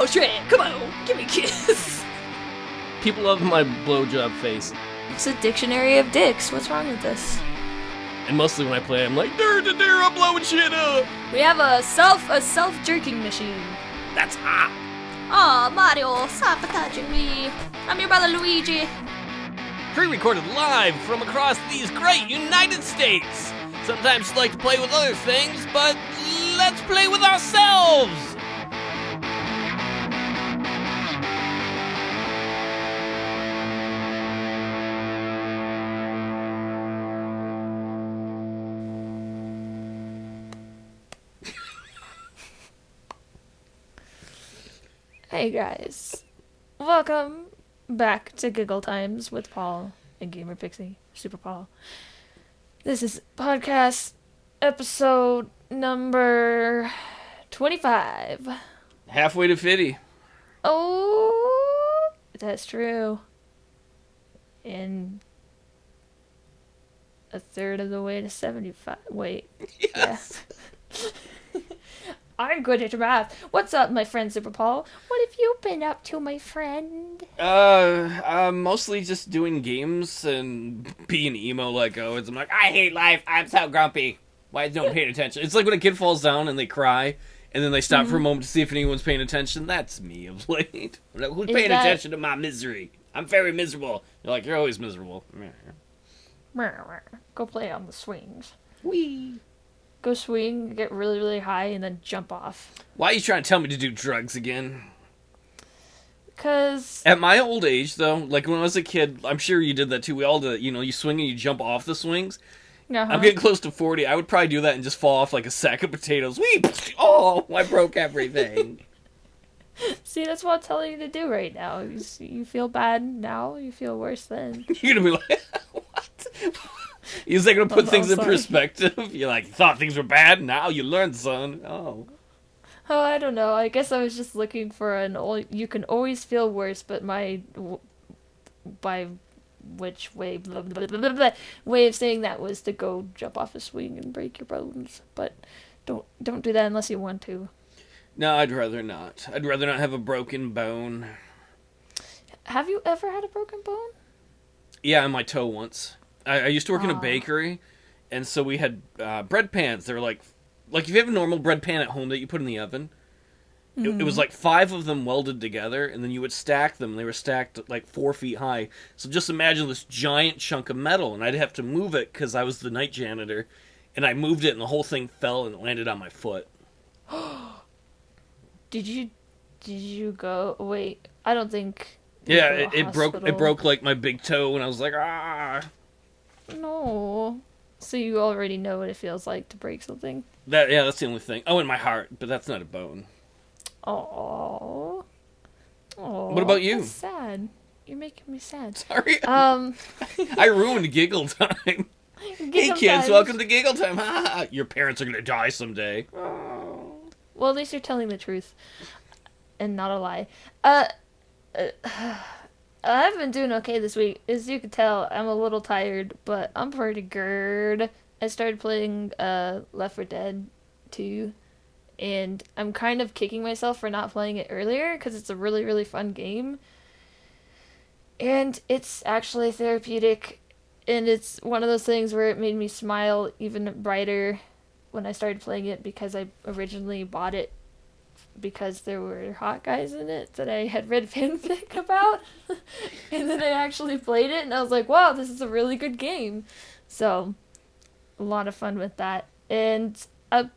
Oh, shit! Come on, give me a kiss. People love my blowjob face. It's a dictionary of dicks. What's wrong with this? And mostly when I play, I'm like, I'm blowing shit up. We have a self-jerking machine. That's hot. Aw, Mario, stop touching me. I'm your brother Luigi. Pre-recorded live from across these great United States. Sometimes you like to play with other things, but let's play with ourselves. Hey guys, welcome back to Giggle Times with Paul and Gamerpixie, Super Paul. This is podcast episode number 25. Halfway to 50. Oh, that's true. And a third of the way to 75. Wait. Yes. Yeah. I'm good at math. What's up, my friend Super Paul? What have you been up to, my friend? Mostly just doing games and being emo like always. I'm like, I hate life. I'm so grumpy. Why is no one paying attention? It's like when a kid falls down and they cry, and then they stop for a moment to see if anyone's paying attention. That's me of late. Like, who's paying attention to my misery? I'm very miserable. You're like, you're always miserable. Go play on the swings. Whee! Go swing, get really, really high, and then jump off. Why are you trying to tell me to do drugs again? Because... At my old age, though, like when I was a kid, I'm sure you did that too. We all did it. You know, you swing and you jump off the swings. Uh-huh. I'm getting close to 40. I would probably do that and just fall off like a sack of potatoes. Whee! Oh, I broke everything. See, that's what I'm telling you to do right now. You feel bad now, you feel worse then. You're going to be like, what? He's like going to put things in sorry. perspective. You're like, you thought things were bad? Now you learned, son. Oh. Oh, I don't know. I guess I was just looking for you can always feel worse, but by which way, blah, blah, blah, blah, blah, way of saying that was to go jump off a swing and break your bones. But don't do that unless you want to. No, I'd rather not. I'd rather not have a broken bone. Have you ever had a broken bone? Yeah, on my toe once. I used to work in a bakery, and so we had bread pans. They were like if you have a normal bread pan at home that you put in the oven, it was like 5 of them welded together, and then you would stack them. They were stacked like 4 feet high. So just imagine this giant chunk of metal, and I'd have to move it because I was the night janitor, and I moved it, and the whole thing fell and it landed on my foot. Did you go? Wait, I don't think. Yeah, it broke like my big toe, and I was like, ah. No. So you already know what it feels like to break something? That's the only thing. Oh, and my heart, but that's not a bone. Oh. What about you? That's sad. You're making me sad. Sorry. I ruined Giggle Time. Hey kids, welcome to Giggle Time. Ha! Your parents are gonna die someday. Oh. Well, at least you're telling the truth. And not a lie. I've been doing okay this week. As you can tell, I'm a little tired, but I'm pretty good. I started playing Left 4 Dead 2, and I'm kind of kicking myself for not playing it earlier, because it's a really, really fun game. And it's actually therapeutic, and it's one of those things where it made me smile even brighter when I started playing it, because I originally bought it because there were hot guys in it that I had read fanfic about. And then I actually played it, and I was like, wow, this is a really good game. So, a lot of fun with that. And I've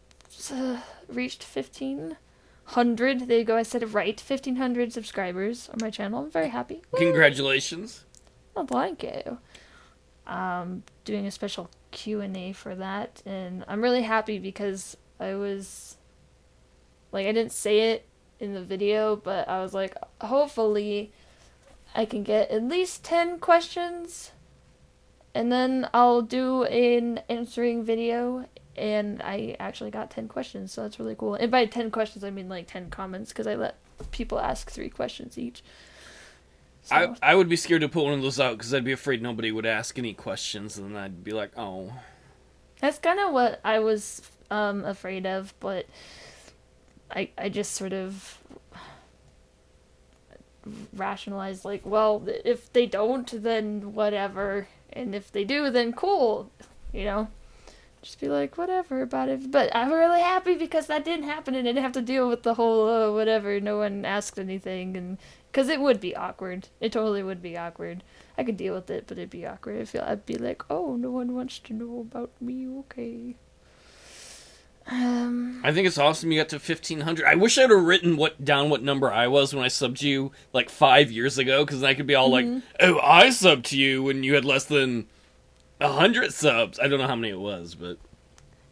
reached 1,500. There you go, I said it right. 1,500 subscribers on my channel. I'm very happy. Congratulations. Oh, thank you. Doing a special Q&A for that. And I'm really happy because I was... Like, I didn't say it in the video, but I was like, hopefully I can get at least 10 questions, and then I'll do an answering video, and I actually got 10 questions, so that's really cool. And by 10 questions, I mean, like, 10 comments, because I let people ask 3 questions each. So. I would be scared to put one of those out, because I'd be afraid nobody would ask any questions, and then I'd be like, oh. That's kind of what I was afraid of, but... I just sort of rationalize, like, well, if they don't, then whatever, and if they do, then cool, you know. Just be like, whatever about it. But I'm really happy because that didn't happen and I didn't have to deal with the whole, whatever, no one asked anything. And because it would be awkward. It totally would be awkward. I could deal with it, but it'd be awkward. I'd be like, oh, no one wants to know about me. Okay. I think it's awesome you got to 1,500. I wish I'd have written down what number I was when I subbed to you like 5 years ago, because then I could be all like, oh, I subbed to you when you had less than 100 subs. I don't know how many it was, but...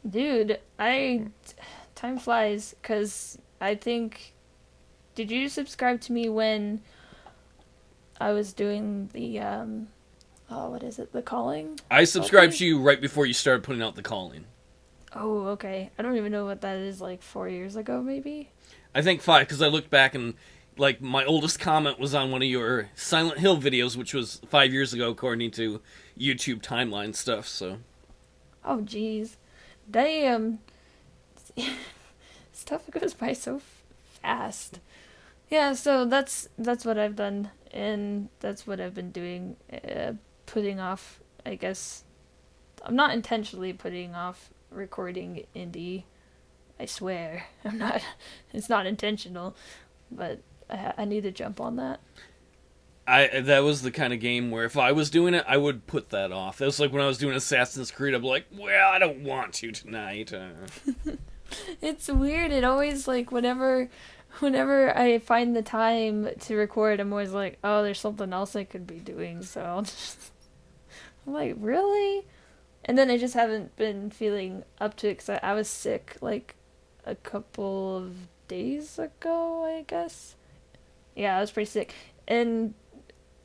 Dude, time flies, because I think... Did you subscribe to me when I was doing the, what is it, the calling? I subscribed to you right before you started putting out the calling. Oh, okay. I don't even know what that is, like 4 years ago, maybe? I think 5, because I looked back and, like, my oldest comment was on one of your Silent Hill videos, which was 5 years ago, according to YouTube timeline stuff, so... Oh, jeez. Damn. Stuff goes by so fast. Yeah, so that's what I've done, and that's what I've been doing, putting off, I guess... I'm not intentionally putting off recording indie. I swear. I'm not. It's not intentional, but I need to jump on that. That was the kind of game where if I was doing it, I would put that off. That was like when I was doing Assassin's Creed. I'm like, well, I don't want to tonight. It's weird. It always, like, whenever I find the time to record, I'm always like, oh, there's something else I could be doing. So I'll just... I'm like, really? And then I just haven't been feeling up to it because I was sick, like, a couple of days ago, I guess. Yeah, I was pretty sick. And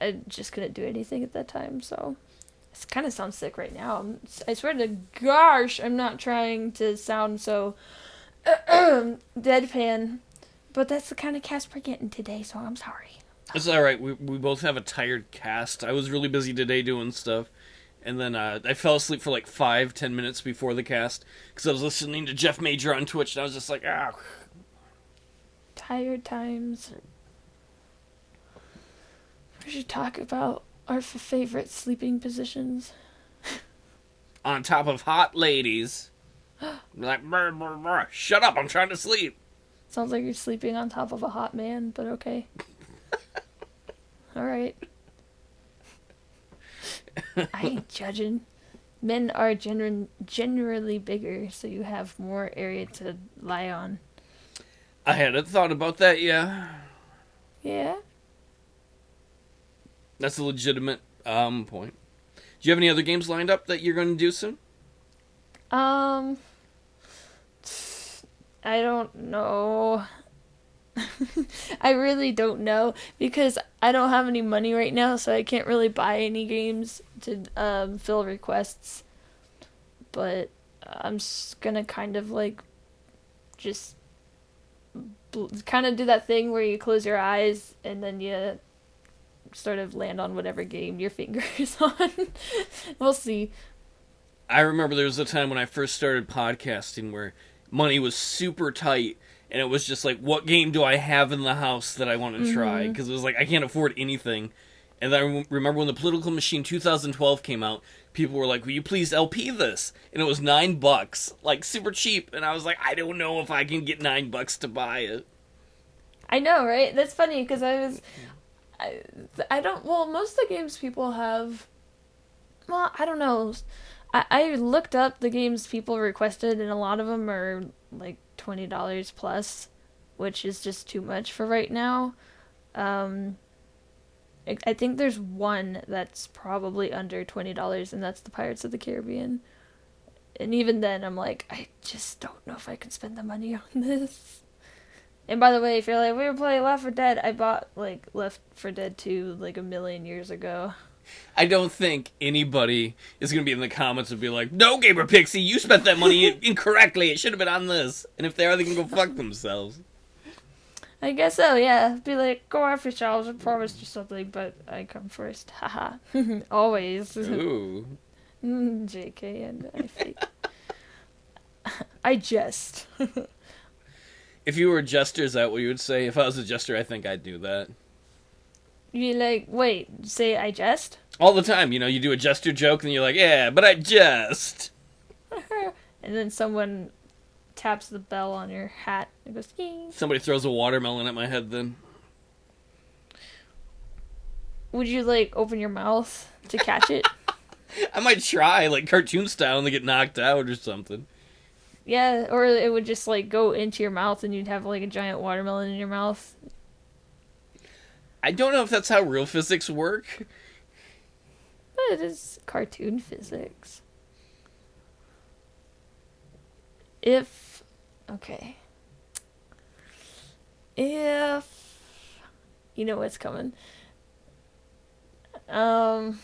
I just couldn't do anything at that time, so... It kind of sounds sick right now. I swear to gosh, I'm not trying to sound so deadpan. But that's the kind of cast we're getting today, so I'm sorry. It's alright, we both have a tired cast. I was really busy today doing stuff. And then I fell asleep for like 5-10 minutes before the cast because I was listening to Jeff Major on Twitch, and I was just like, ah. Tired times. We should talk about our favorite sleeping positions. On top of hot ladies. Like, brr, brr, brr. Shut up, I'm trying to sleep. Sounds like you're sleeping on top of a hot man, but okay. Alright. I ain't judging. Men are generally bigger, so you have more area to lie on. I hadn't thought about that, yeah. Yeah? That's a legitimate point. Do you have any other games lined up that you're going to do soon? I don't know. I really don't know because I don't have any money right now, so I can't really buy any games to fill requests. But I'm gonna kind of like just kind of do that thing where you close your eyes and then you sort of land on whatever game your finger is on. We'll see. I remember there was a time when I first started podcasting where money was super tight. And it was just like, what game do I have in the house that I want to try? Because it was like, I can't afford anything. And then I remember when the Political Machine 2012 came out, people were like, will you please LP this? And it was $9, like super cheap. And I was like, I don't know if I can get $9 to buy it. I know, right? That's funny because I don't, well, most of the games people have, well, I don't know. I looked up the games people requested, and a lot of them are like $20 plus, which is just too much for right now. I think there's one that's probably under $20, and that's the Pirates of the Caribbean. And even then, I'm like, I just don't know if I can spend the money on this. And by the way, if you're like, we were playing Left 4 Dead, I bought like Left 4 Dead 2 like a million years ago. I don't think anybody is going to be in the comments and be like, no, Gamerpixie, you spent that money incorrectly. It should have been on this. And if they are, they can go fuck themselves. I guess so, yeah. Be like, go off yourselves. I promised you something, but I come first. Haha. Always. Ooh. JK, and I fake. I jest. If you were a jester, is that what you would say? If I was a jester, I think I'd do that. You like, wait, say I jest? All the time, you do a gesture joke, and you're like, yeah, but I just. And then someone taps the bell on your hat. It goes, ying. Somebody throws a watermelon at my head then. Would you, like, open your mouth to catch it? I might try, like cartoon style, and they get knocked out or something. Yeah, or it would just, like, go into your mouth and you'd have, like, a giant watermelon in your mouth. I don't know if that's how real physics work. But it is cartoon physics. Okay. If you know what's coming. But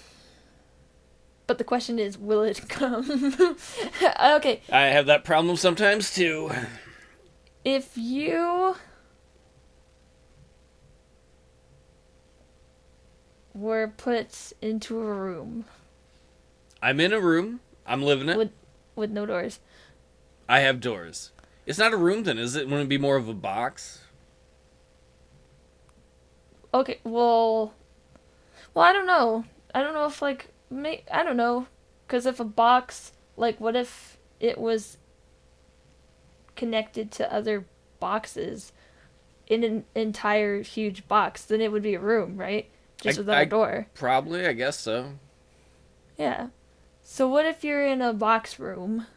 the question is, will it come? Okay. I have that problem sometimes too. If you were put into a room. I'm in a room. I'm living it. With no doors. I have doors. It's not a room then, is it? Wouldn't it be more of a box? Okay, well, I don't know. I don't know if, like, I don't know. Because if a box, like, what if it was connected to other boxes in an entire huge box? Then it would be a room, right? Just without a door. Probably, I guess so. Yeah. So what if you're in a box room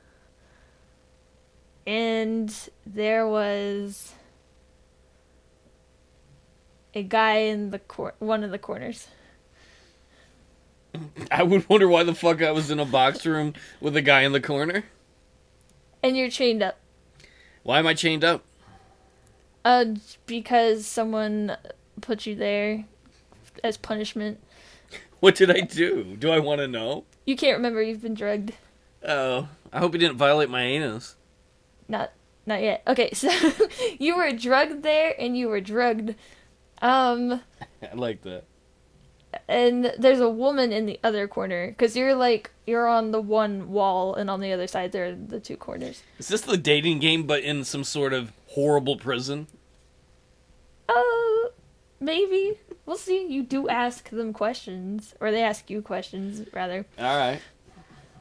and there was a guy in one of the corners? I would wonder why the fuck I was in a box room with a guy in the corner. And you're chained up. Why am I chained up? Because someone put you there as punishment. What did I do? Do I want to know? You can't remember. You've been drugged. Oh, I hope he didn't violate my anus. Not yet. Okay, so you were drugged there, and you were drugged. I like that. And there's a woman in the other corner, because you're on the one wall, and on the other side there are the two corners. Is this the dating game, but in some sort of horrible prison? Maybe. We'll see. You do ask them questions, or they ask you questions, rather. All right.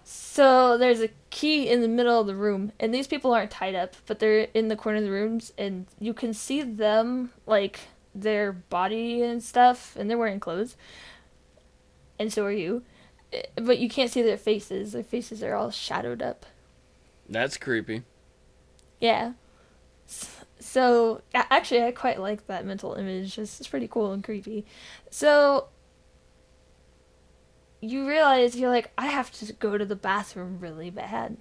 So there's a key in the middle of the room, and these people aren't tied up, but they're in the corner of the rooms, and you can see them, like, their body and stuff, and they're wearing clothes, and so are you, but you can't see their faces. Their faces are all shadowed up. That's creepy. Yeah. So, actually, I quite like that mental image. It's pretty cool and creepy. So, you realize, you're like, I have to go to the bathroom really bad.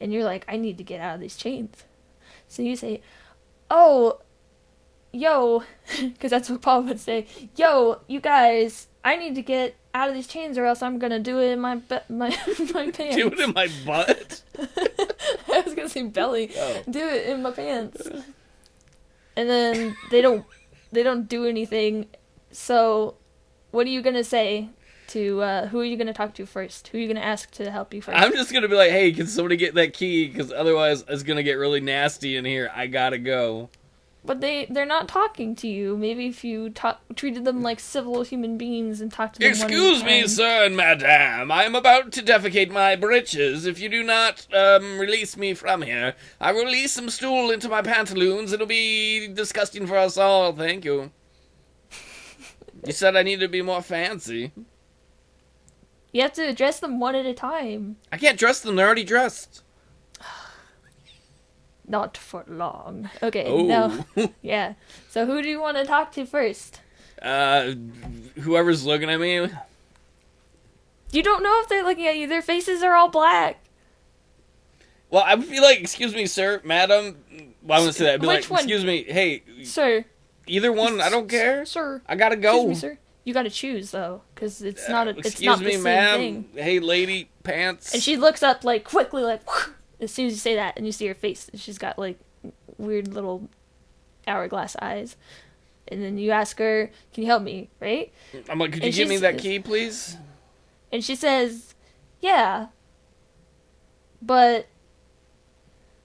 And you're like, I need to get out of these chains. So you say, oh, yo, because that's what Paul would say, yo, you guys, I need to get out of these chains or else I'm going to do it in my pants. Do it in my butt? I was going to say belly. Oh. Do it in my pants. And then they don't do anything. So what are you going to say to, who are you going to talk to first? Who are you going to ask to help you first? I'm just going to be like, hey, can somebody get that key? Because otherwise it's going to get really nasty in here. I got to go. But they're not talking to you. Maybe if you treated them like civil human beings and talked to them Excuse me, sir and madam. I am about to defecate my breeches. If you do not release me from here, I will release some stool into my pantaloons. It'll be disgusting for us all. Thank you. You said I need to be more fancy. You have to address them one at a time. I can't dress them. They're already dressed. Not for long. Okay, Oh. now, yeah. So who do you want to talk to first? Whoever's looking at me. You don't know if they're looking at you. Their faces are all black. Well, I would be like, excuse me, sir, madam. Well, I wouldn't say that. I'd be Which like, one? excuse me, hey. Sir. Either one, I don't care. Sir. I gotta go. Excuse me, sir. You gotta choose, though, because it's not the Excuse me, same ma'am. thing. Hey, lady, pants. And she looks up, like, quickly, like, as soon as you say that, and you see her face, and she's got, like, weird little hourglass eyes. And then you ask her, can you help me, right? I'm like, could you And give me she's- that key, please? And she says, yeah, but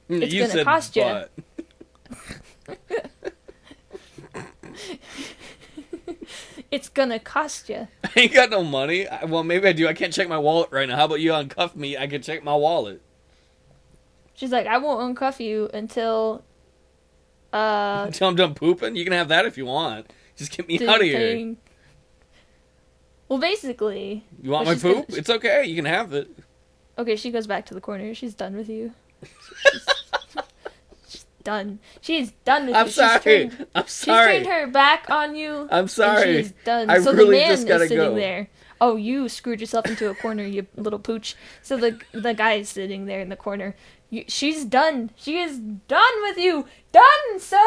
it's You gonna said cost you. but. It's gonna cost you. I ain't got no money. Well, maybe I do. I can't check my wallet right now. How about you uncuff me? I can check my wallet. She's like, I won't uncuff you until Until I'm done pooping? You can have that if you want. Just get me the out of here. thing. Well, basically. You want but my poop? gonna- It's okay. You can have it. Okay, she goes back to the corner. She's done with you. She's done. She's done with I'm you. sorry. I'm She's sorry. turned her back on you. I'm sorry. And she's done. I So really the man just gotta is sitting go. there. Oh, you screwed yourself into a corner, you little pooch. So the guy is sitting there in the corner. She's done. She is done with you. Done, sir.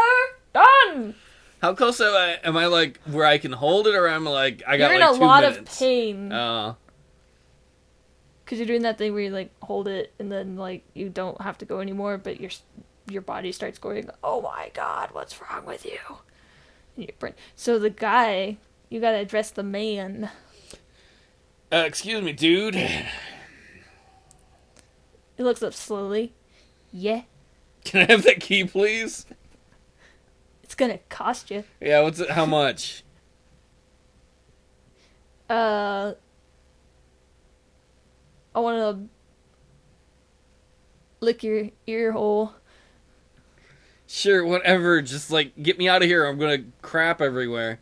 Done. How close am I? Am I like where I can hold it, or am I like I got You're like in a 2 lot minutes? of pain. Oh. Because you're doing that thing where you like hold it and then like you don't have to go anymore, but your body starts going, oh my god, what's wrong with you? And your brain. So the guy, you gotta address the man. Excuse me, dude. He looks up slowly. Yeah, Can I have that key, please? it's gonna cost you. Yeah, what's it? How much? I want to lick your ear hole. Sure, whatever. Just like get me out of here. I'm gonna crap everywhere.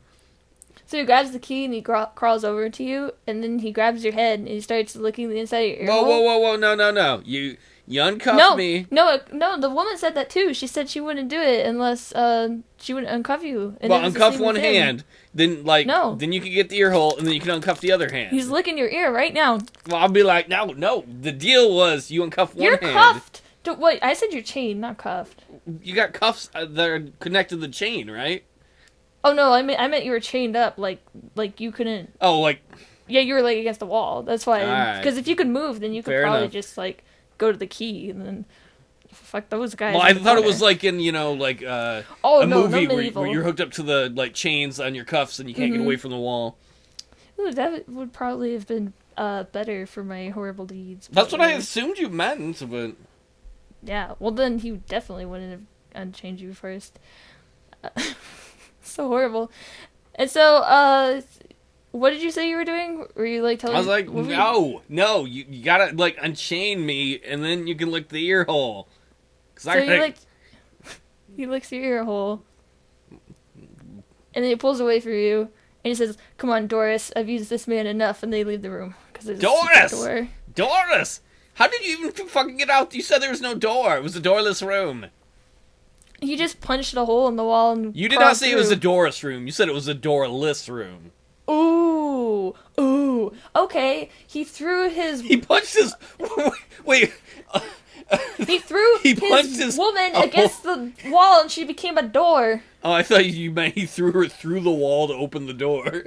So he grabs the key and he crawls over to you, and then he grabs your head and he starts licking the inside of your ear Whoa, hole. whoa, whoa, whoa! No! You uncuffed me. No, the woman said that too. She said she wouldn't do it unless she wouldn't uncuff you. And Well, it was the uncuff same one with him. hand, then like No. then you can get the ear hole, and then you can uncuff the other hand. He's licking your ear right now. Well, I'll be like, no. The deal was you uncuff one You're hand. cuffed. Wait, I said you're chained, not cuffed. You got cuffs that are connected to the chain, right? Oh no, I meant you were chained up, like you couldn't. Oh, like Yeah, you were like against the wall. That's why. Alright. Because if you could move, then you could Fair probably enough. just like go to the key and then fuck those guys. well, in I the thought it corner. was like in like Oh a no, movie no where medieval. you're hooked up to the like chains on your cuffs and you can't get away from the wall. Ooh, that would probably have been better for my horrible deeds. That's but what I whatever. assumed you meant, but Yeah, well then he definitely wouldn't have unchained you first. So horrible. And so, what did you say you were doing? Were you like telling? I was like, what were you- no, you gotta like unchain me and then you can lick the ear hole. Cause So I you like, he licks your ear hole, and then he pulls away from you, and he says, "Come on, Doris, I've used this man enough," and they leave the room because there's Doris! a secret door. Doris, how did you even fucking get out? You said there was no door. It was a doorless room. He just punched a hole in the wall and You did crawled not say it was a through. Doris room. You said it was a doorless room. Ooh, okay. He threw his He punched his. Wait. he threw He punched his his- woman oh. against the wall, and she became a door. Oh, I thought you meant he threw her through the wall to open the door.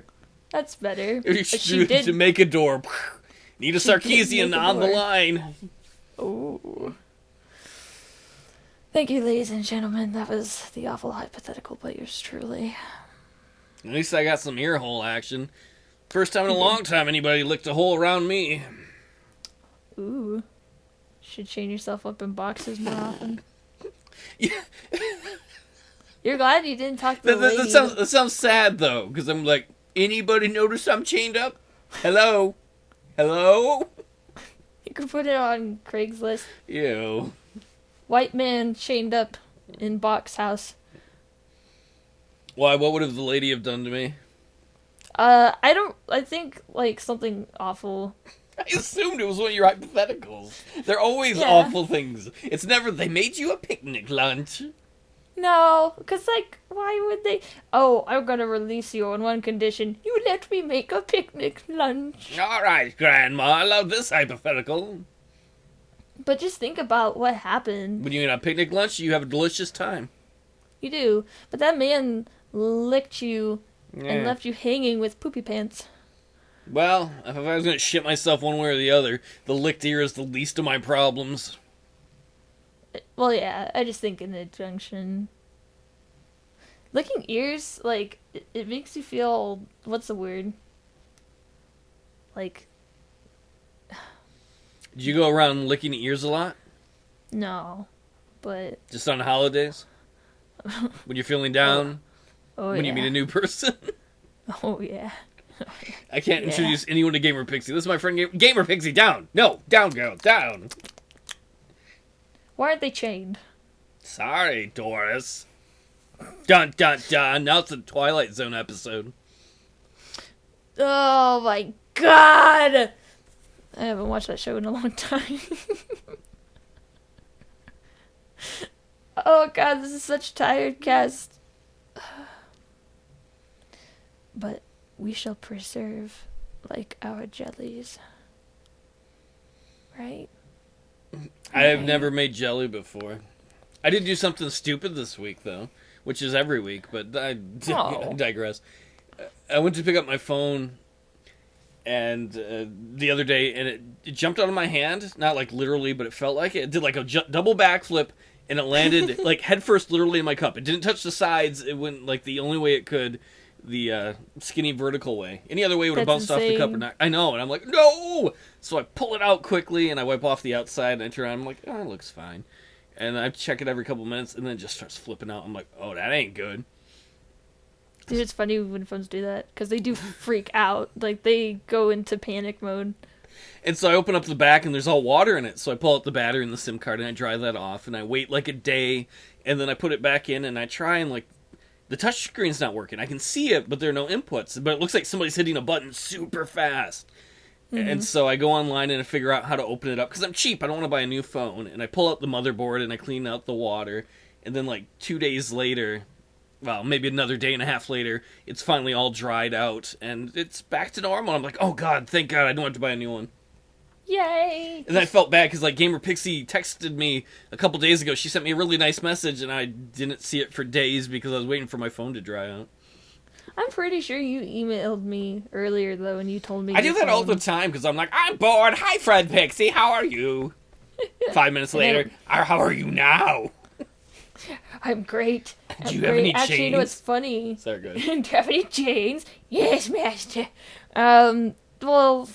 That's better. He But threw she it did. to make a door. Need a She did Sarkeesian make a on the door. line. Ooh. Thank you, ladies and gentlemen. That was the awful hypothetical by yours truly. At least I got some ear hole action. First time in a long time anybody licked a hole around me. Ooh. Should chain yourself up in boxes more often. Yeah. You're glad you didn't talk to the lady. That sounds sad though, because I'm like, anybody notice I'm chained up? Hello? Hello? You could put it on Craigslist. Ew. White man chained up in box house. Why, what would have the lady have done to me? I think, like, something awful. I assumed it was one of your hypotheticals. They're always Yeah. awful things. It's never, they made you a picnic lunch. No, because, like, why would they? Oh, I'm gonna release you on one condition. You let me make a picnic lunch. Alright, Grandma, I love this hypothetical. But just think about what happened. When you eat a picnic lunch, you have a delicious time. You do. But that man licked you and Yeah. left you hanging with poopy pants. Well, if I was going to shit myself one way or the other, the licked ear is the least of my problems. Well, yeah, I just think in the junction. Licking ears, like, it makes you feel, what's the word? Like, Did you go around licking ears a lot? no. But, Just on holidays? When you're feeling down? oh When yeah. you meet a new person? Oh yeah. I can't Yeah. introduce anyone to Gamerpixie. This is my friend Gamerpixie. Down. No, down, girl, down. Why aren't they chained? Sorry, Doris. Dun, dun, dun. Now it's a Twilight Zone episode. Oh my god! I haven't watched that show in a long time. Oh god, this is such a tired cast. But we shall preserve like our jellies. Right? I have never made jelly before. I did do something stupid this week, though, which is every week, but I digress. I went to pick up my phone and the other day, and it jumped out of my hand. Not like literally, but it felt like it. It did like a double backflip, and it landed like headfirst literally in my cup. It didn't touch the sides. It went like the only way it could, the skinny vertical way. Any other way would have That's bounced off the cup or not. I know, and I'm like, no! So I pull it out quickly, and I wipe off the outside, and I turn around, I'm like, oh, it looks fine. And I check it every couple minutes, and then it just starts flipping out. I'm like, oh, that ain't good. Dude, it's funny when phones do that, because they do freak out. Like, they go into panic mode. And so I open up the back, and there's all water in it. So I pull out the battery and the SIM card, and I dry that off, and I wait like a day, and then I put it back in, and I try, and like, the touch screen's not working. I can see it, but there are no inputs. But it looks like somebody's hitting a button super fast. Mm-hmm. And so I go online and I figure out how to open it up, because I'm cheap. I don't want to buy a new phone. And I pull out the motherboard, and I clean out the water. And then like 2 days later, well, maybe another day and a half later, it's finally all dried out, and it's back to normal. I'm like, oh god, thank god, I don't have to buy a new one. Yay! And I felt bad, because like Gamerpixie texted me a couple days ago. She sent me a really nice message, and I didn't see it for days because I was waiting for my phone to dry out. I'm pretty sure you emailed me earlier, though, and you told me... I do that all the time, because I'm like, I'm bored. Hi, Fred Pixie. How are you? 5 minutes later, how are you now? I'm great. Do you have any chains? Actually, you know what's funny? Sorry, good. Do you have any chains? Yes, master. Well,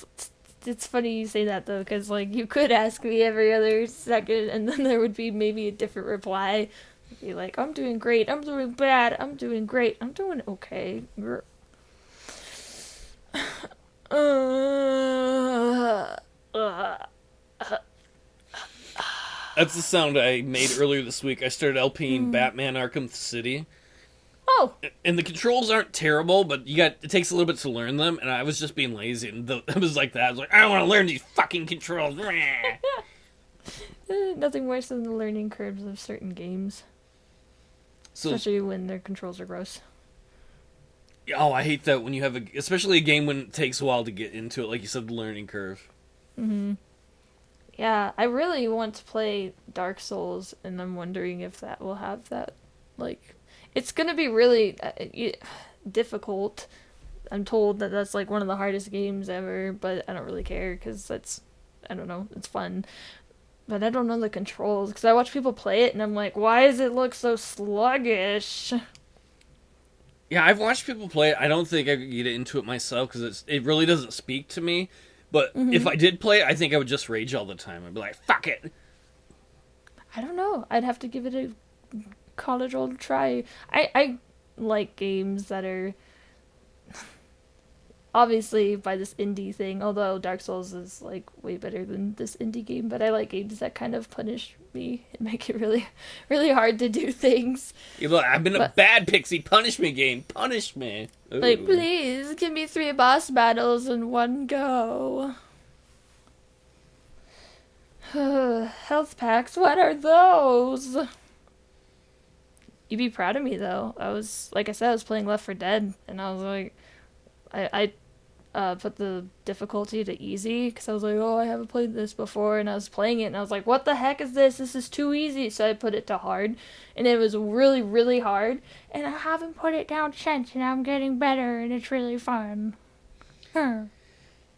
it's funny you say that, though, because, like, you could ask me every other second, and then there would be maybe a different reply. It'd be like, I'm doing great, I'm doing bad, I'm doing great, I'm doing okay. That's the sound I made earlier this week. I started LPing Batman Arkham City. Oh! And the controls aren't terrible, but it takes a little bit to learn them, and I was just being lazy, and I was like that. I was like, I don't want to learn these fucking controls. Nothing worse than the learning curves of certain games. So, especially when their controls are gross. Oh, I hate that when you have especially a game when it takes a while to get into it, like you said, the learning curve. Mm-hmm. Yeah, I really want to play Dark Souls, and I'm wondering if that will have that, like... It's gonna be really difficult. I'm told that that's, like, one of the hardest games ever, but I don't really care, because that's... I don't know, it's fun. But I don't know the controls, because I watch people play it, and I'm like, why does it look so sluggish? Yeah, I've watched people play it. I don't think I could get into it myself, because it really doesn't speak to me. But if I did play it, I think I would just rage all the time. I'd be like, fuck it! I don't know. I'd have to give it a college old try. I like games that are... obviously by this indie thing, although Dark Souls is like way better than this indie game, but I like games that kind of punish me and make it really, really hard to do things. Yeah, look, I've been a bad pixie. Punish me game. Punish me. Ooh. Like, please, give me 3 boss battles in one go. Health packs, what are those? You'd be proud of me, though. Like I said, I was playing Left 4 Dead, and I was like, I put the difficulty to easy, because I was like, oh, I haven't played this before, and I was playing it, and I was like, what the heck is this? This is too easy, so I put it to hard, and it was really, really hard, and I haven't put it down since, and I'm getting better, and it's really fun.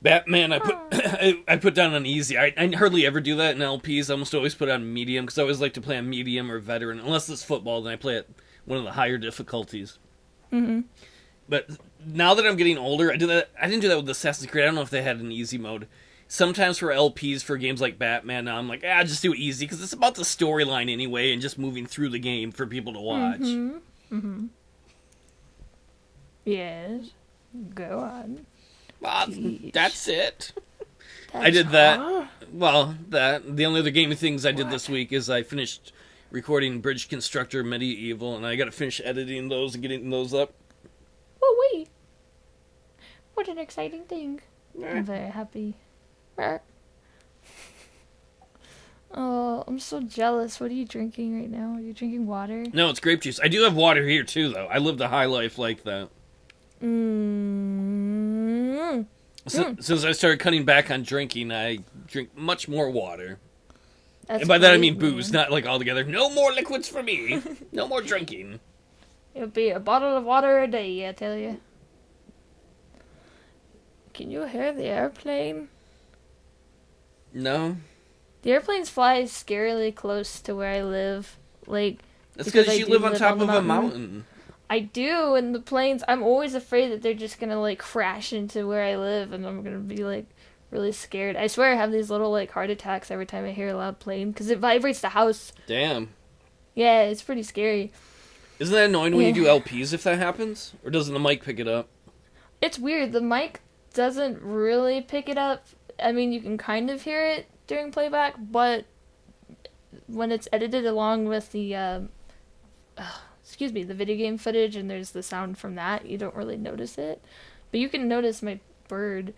Batman, I put down on easy. I hardly ever do that in LPs. I almost always put on medium, because I always like to play on medium or veteran. Unless it's football, then I play at one of the higher difficulties. Mm-hmm. But now that I'm getting older, I didn't do that with Assassin's Creed. I don't know if they had an easy mode. Sometimes for LPs, for games like Batman, now I'm like, just do it easy, because it's about the storyline anyway, and just moving through the game for people to watch. Mm-hmm. Mm-hmm. Yes. Go on. That's it. That's I did that. Well, the only other gaming things I did this week is I finished recording Bridge Constructor Medieval, and I got to finish editing those and getting those up. Oh, wait. What an exciting thing. I'm very happy. Oh, I'm so jealous. What are you drinking right now? Are you drinking water? No, it's grape juice. I do have water here, too, though. I lived a high life like that. Since I started cutting back on drinking, I drink much more water. That's And by that I great, mean booze, man. not like altogether. No more liquids for me. No more drinking. It'll be a bottle of water a day, I tell you. Can you hear the airplane? No. The airplanes fly scarily close to where I live. Like, That's because because I you do live on live top on the of a mountain. mountain. I do, and the planes, I'm always afraid that they're just gonna, like, crash into where I live, and I'm gonna be, like, really scared. I swear I have these little, like, heart attacks every time I hear a loud plane, because it vibrates the house. Damn. Yeah, it's pretty scary. Isn't that annoying when you do Yeah. LPs if that happens? Or doesn't the mic pick it up? It's weird. The mic doesn't really pick it up. I mean, you can kind of hear it during playback, but when it's edited along with the, the video game footage and there's the sound from that, you don't really notice it. But you can notice my bird,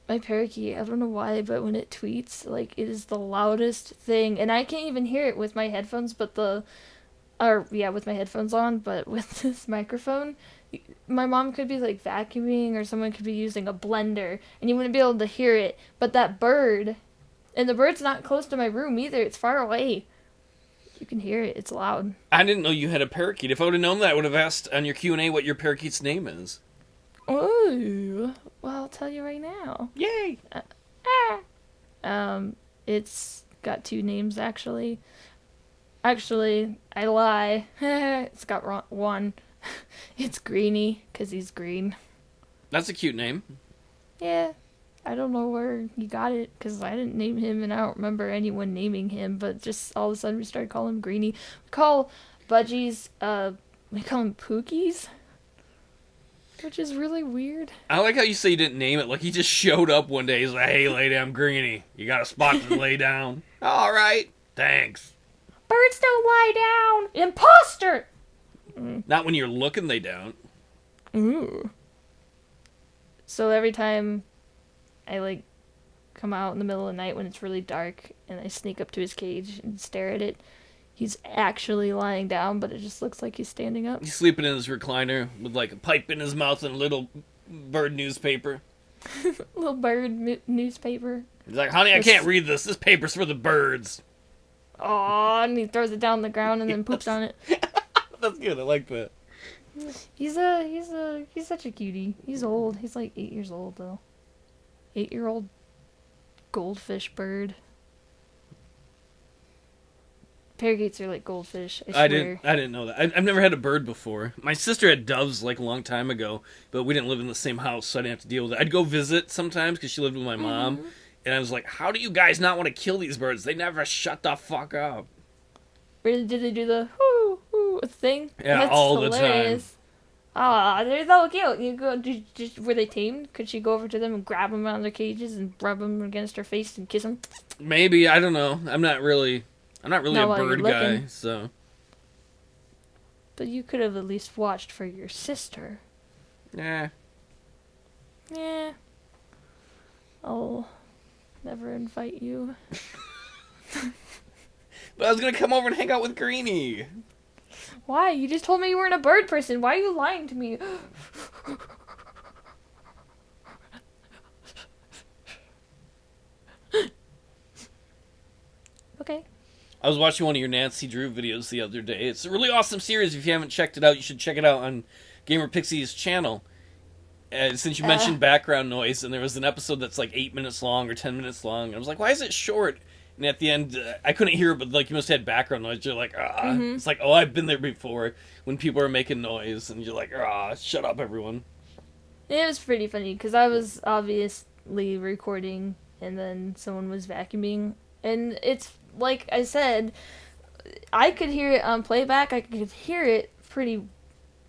my parakeet, I don't know why, but when it tweets, like, it is the loudest thing. And I can't even hear it with my headphones, with my headphones on, but with this microphone, my mom could be, like, vacuuming or someone could be using a blender, and you wouldn't be able to hear it. But that bird, and the bird's not close to my room either, it's far away. You can hear it, it's loud. I didn't know you had a parakeet. If I would have known that, I would have asked on your Q&A what your parakeet's name is. Oh, well, I'll tell you right now. Yay! It's got two names, actually. Actually, I lie. It's got one. It's Greenie, because he's green. That's a cute name. Yeah, I don't know where he got it, because I didn't name him, and I don't remember anyone naming him, but just all of a sudden we started calling him Greenie. We call Budgies, we call him Pookies, which is really weird. I like how you say you didn't name it. Like, he just showed up one day. He's like, hey, lady, I'm Greenie. You got a spot to lay down? All right. Thanks. Birds don't lie down! Imposter! Not when you're looking, they don't. Ooh. So every time I, like, come out in the middle of the night when it's really dark and I sneak up to his cage and stare at it, he's actually lying down, but it just looks like he's standing up. He's sleeping in his recliner with, like, a pipe in his mouth and a little bird newspaper. Little bird newspaper. He's like, honey, I can't read this. This paper's for the birds. Aw, and he throws it down on the ground and then poops on it. That's good. I like that. He's such a cutie. He's old. He's like 8 years old, though. 8-year-old goldfish bird. Parakeets are like goldfish, I swear. I didn't know that. I've never had a bird before. My sister had doves like a long time ago, but we didn't live in the same house, so I didn't have to deal with it. I'd go visit sometimes because she lived with my mom, and I was like, how do you guys not want to kill these birds? They never shut the fuck up. Did they do the whoo whoo thing? Yeah, That's all hilarious. the time. Ah, they're so cute. You go, were they tamed? Could she go over to them and grab them out of their cages and rub them against her face and kiss them? Maybe, I don't know. I'm not really Not a while bird you're guy, looking. so. But you could have at least watched for your sister. Yeah. Yeah. I'll never invite you. But I was gonna come over and hang out with Greenie. Why? You just told me you weren't a bird person. Why are you lying to me? Okay. I was watching one of your Nancy Drew videos the other day. It's a really awesome series. If you haven't checked it out, you should check it out on Gamerpixie's channel. Since you mentioned background noise, and there was an episode that's like 8 minutes long or 10 minutes long, and I was like, why is it short? And at the end, I couldn't hear it, but like you must have had background noise. You're like, ah. It's like, oh, I've been there before when people are making noise, and you're like, ah, shut up, everyone. It was pretty funny because I was obviously recording and then someone was vacuuming. And it's like I said, I could hear it on playback. I could hear it pretty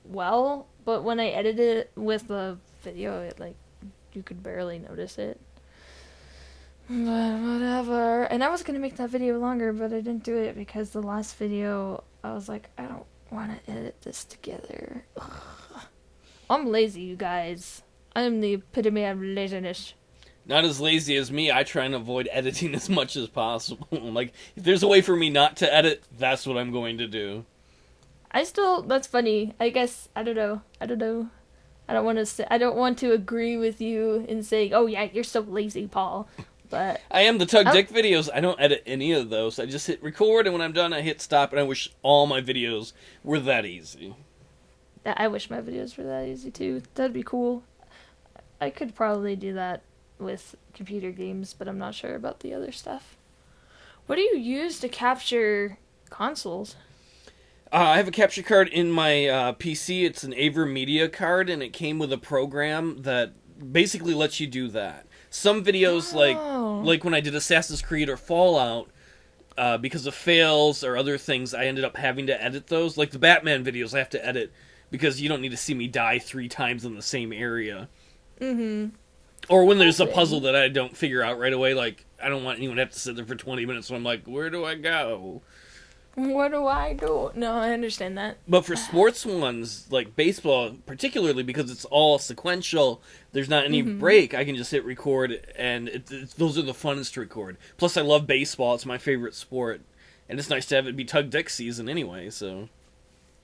well. But when I edited it with the video, it like you could barely notice it. But whatever. And I was gonna make that video longer, but I didn't do it because the last video I was like, I don't want to edit this together. Ugh. I'm lazy, you guys. I am the epitome of laziness. Not as lazy as me. I try and avoid editing as much as possible. Like, if there's a way for me not to edit, that's what I'm going to do. That's funny. I guess, I don't know. I don't want to agree with you in saying, oh yeah, you're so lazy, Paul. But I am the Tug Dick videos. I don't edit any of those. I just hit record, and when I'm done, I hit stop, and I wish all my videos were that easy. I wish my videos were that easy too. That'd be cool. I could probably do that with computer games, but I'm not sure about the other stuff. What do you use to capture consoles? I have a capture card in my PC. It's an AverMedia card, and it came with a program that basically lets you do that. Some videos, like when I did Assassin's Creed or Fallout, because of fails or other things, I ended up having to edit those. Like the Batman videos, I have to edit because you don't need to see me die 3 times in the same area. Mm-hmm. Or when there's a puzzle that I don't figure out right away, like, I don't want anyone to have to sit there for 20 minutes, so I'm like, where do I go? What do I do? No, I understand that. But for sports ones, like baseball, particularly because it's all sequential, there's not any break, I can just hit record, and those are the funnest to record. Plus, I love baseball, it's my favorite sport, and it's nice to have it be Tug Dick season anyway, so...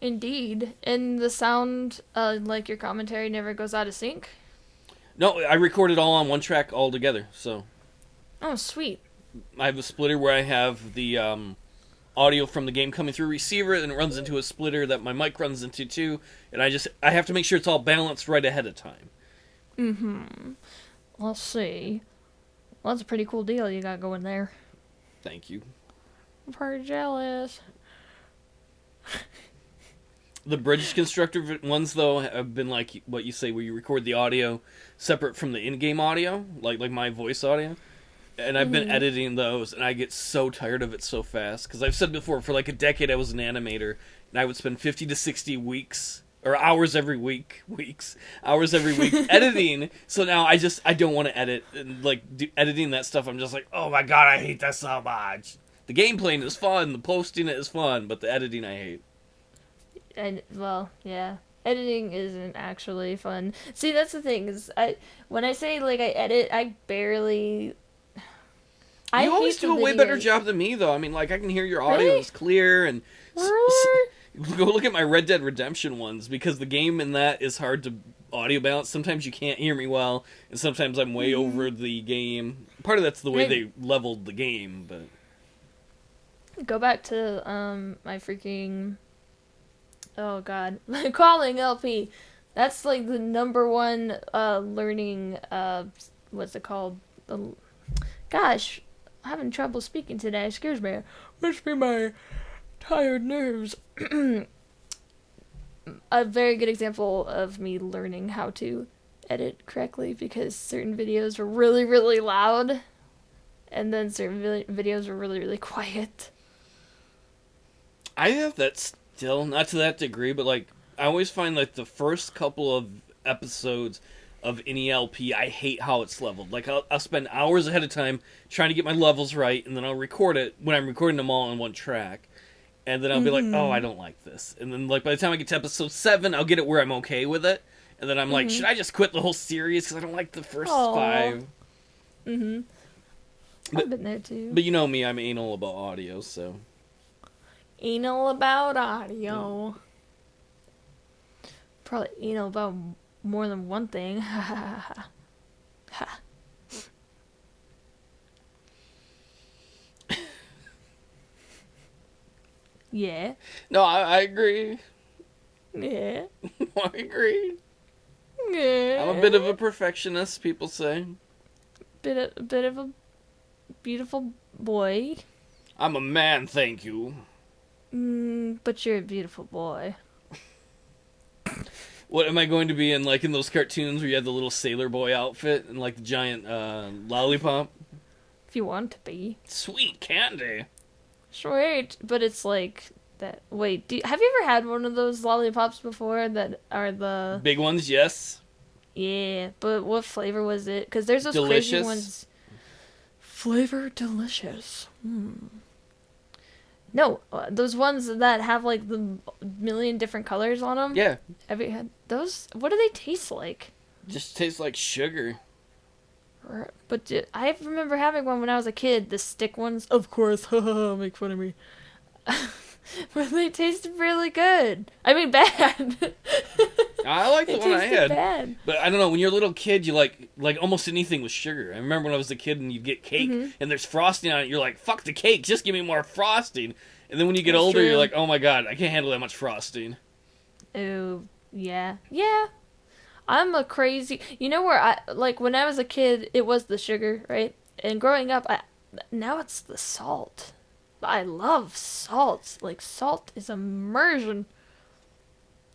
Indeed. And the sound, like your commentary, never goes out of sync? No, I record it all on one track all together, so... Oh, sweet. I have a splitter where I have the audio from the game coming through a receiver, and it runs into a splitter that my mic runs into too, and I have to make sure it's all balanced right ahead of time. Mm-hmm. Let's see. Well, that's a pretty cool deal you got going there. Thank you. I'm pretty jealous. The British constructor ones, though, have been like what you say, where you record the audio separate from the in-game audio, like my voice audio. And I've been editing those, and I get so tired of it so fast. Because I've said before, for like a decade I was an animator, and I would spend 50 to 60 weeks, or hours every week, editing. So now I don't want to edit. And editing that stuff, I'm just like, oh my god, I hate that so much. The gameplay is fun, the posting it is fun, but the editing I hate. And, well, yeah. Editing isn't actually fun. See, that's the thing, is when I say, like, I edit, I barely... You always do a way better job than me, though. I mean, like, I can hear your audio is clear, and... Go look at my Red Dead Redemption ones, because the game in that is hard to audio balance. Sometimes you can't hear me well, and sometimes I'm way over the game. Part of that's the way they leveled the game, but... Go back to, my freaking... Oh, God. Calling LP. That's, like, the #1, learning, what's it called? Gosh, I'm having trouble speaking today. Excuse me. Must be my tired nerves. A very good example of me learning how to edit correctly, because certain videos were really, really loud, and then certain videos were really, really quiet. I have that still, not to that degree, but, like, I always find, like, the first couple of episodes of any LP, I hate how it's leveled. Like, I'll spend hours ahead of time trying to get my levels right, and then I'll record it when I'm recording them all on one track. And then I'll be like, oh, I don't like this. And then, like, by the time I get to episode 7, I'll get it where I'm okay with it. And then I'm like, should I just quit the whole series because I don't like the first 5? I've been there, too. But you know me, I'm anal about audio, so... Anal about audio. Probably anal about more than one thing. Ha. Yeah. No, I agree. Yeah. I agree. Yeah. I'm a bit of a perfectionist, people say. Bit of a beautiful boy. I'm a man, thank you. But you're a beautiful boy. What am I going to be in, like, in those cartoons where you have the little sailor boy outfit and, like, the giant lollipop? If you want to be. Sweet candy. Sweet, but it's like that. Wait, have you ever had one of those lollipops before that are the big ones? Yes. Yeah, but what flavor was it? Because there's those crazy Delicious. ones. Flavor delicious. No, those ones that have like the million different colors on them. Yeah, Have you had those? What do they taste like? just tastes like sugar. But I remember having one when I was a kid. The stick ones, of course. Make fun of me. But they tasted really good. I mean, bad. I like the It one I tasted had. bad. But I don't know, when you're a little kid, you like almost anything with sugar. I remember when I was a kid and you'd get cake and there's frosting on it, you're like, fuck the cake, just give me more frosting. And then when you get That's older, true. you're like, oh my god, I can't handle that much frosting. Oh, yeah. Yeah. I'm a crazy. You know where like when I was a kid, it was the sugar, right? And growing up, now it's the salt. I love salt. Like salt is immersion.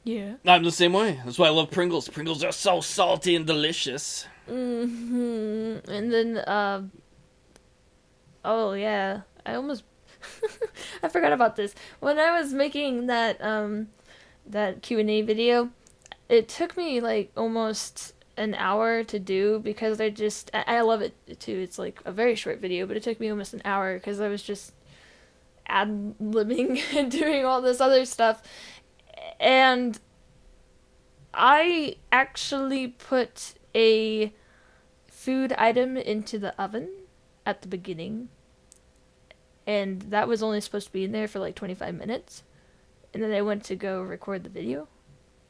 Yeah. I'm the same way. That's why I love Pringles. Pringles are so salty and delicious. And then oh yeah, I almost I forgot about this. When I was making that Q&A video, it took me like almost an hour to do because I love it too. It's like a very short video, but it took me almost an hour because I was just ad-libbing and doing all this other stuff. And I actually put a food item into the oven at the beginning, and that was only supposed to be in there for like 25 minutes. And then I went to go record the video,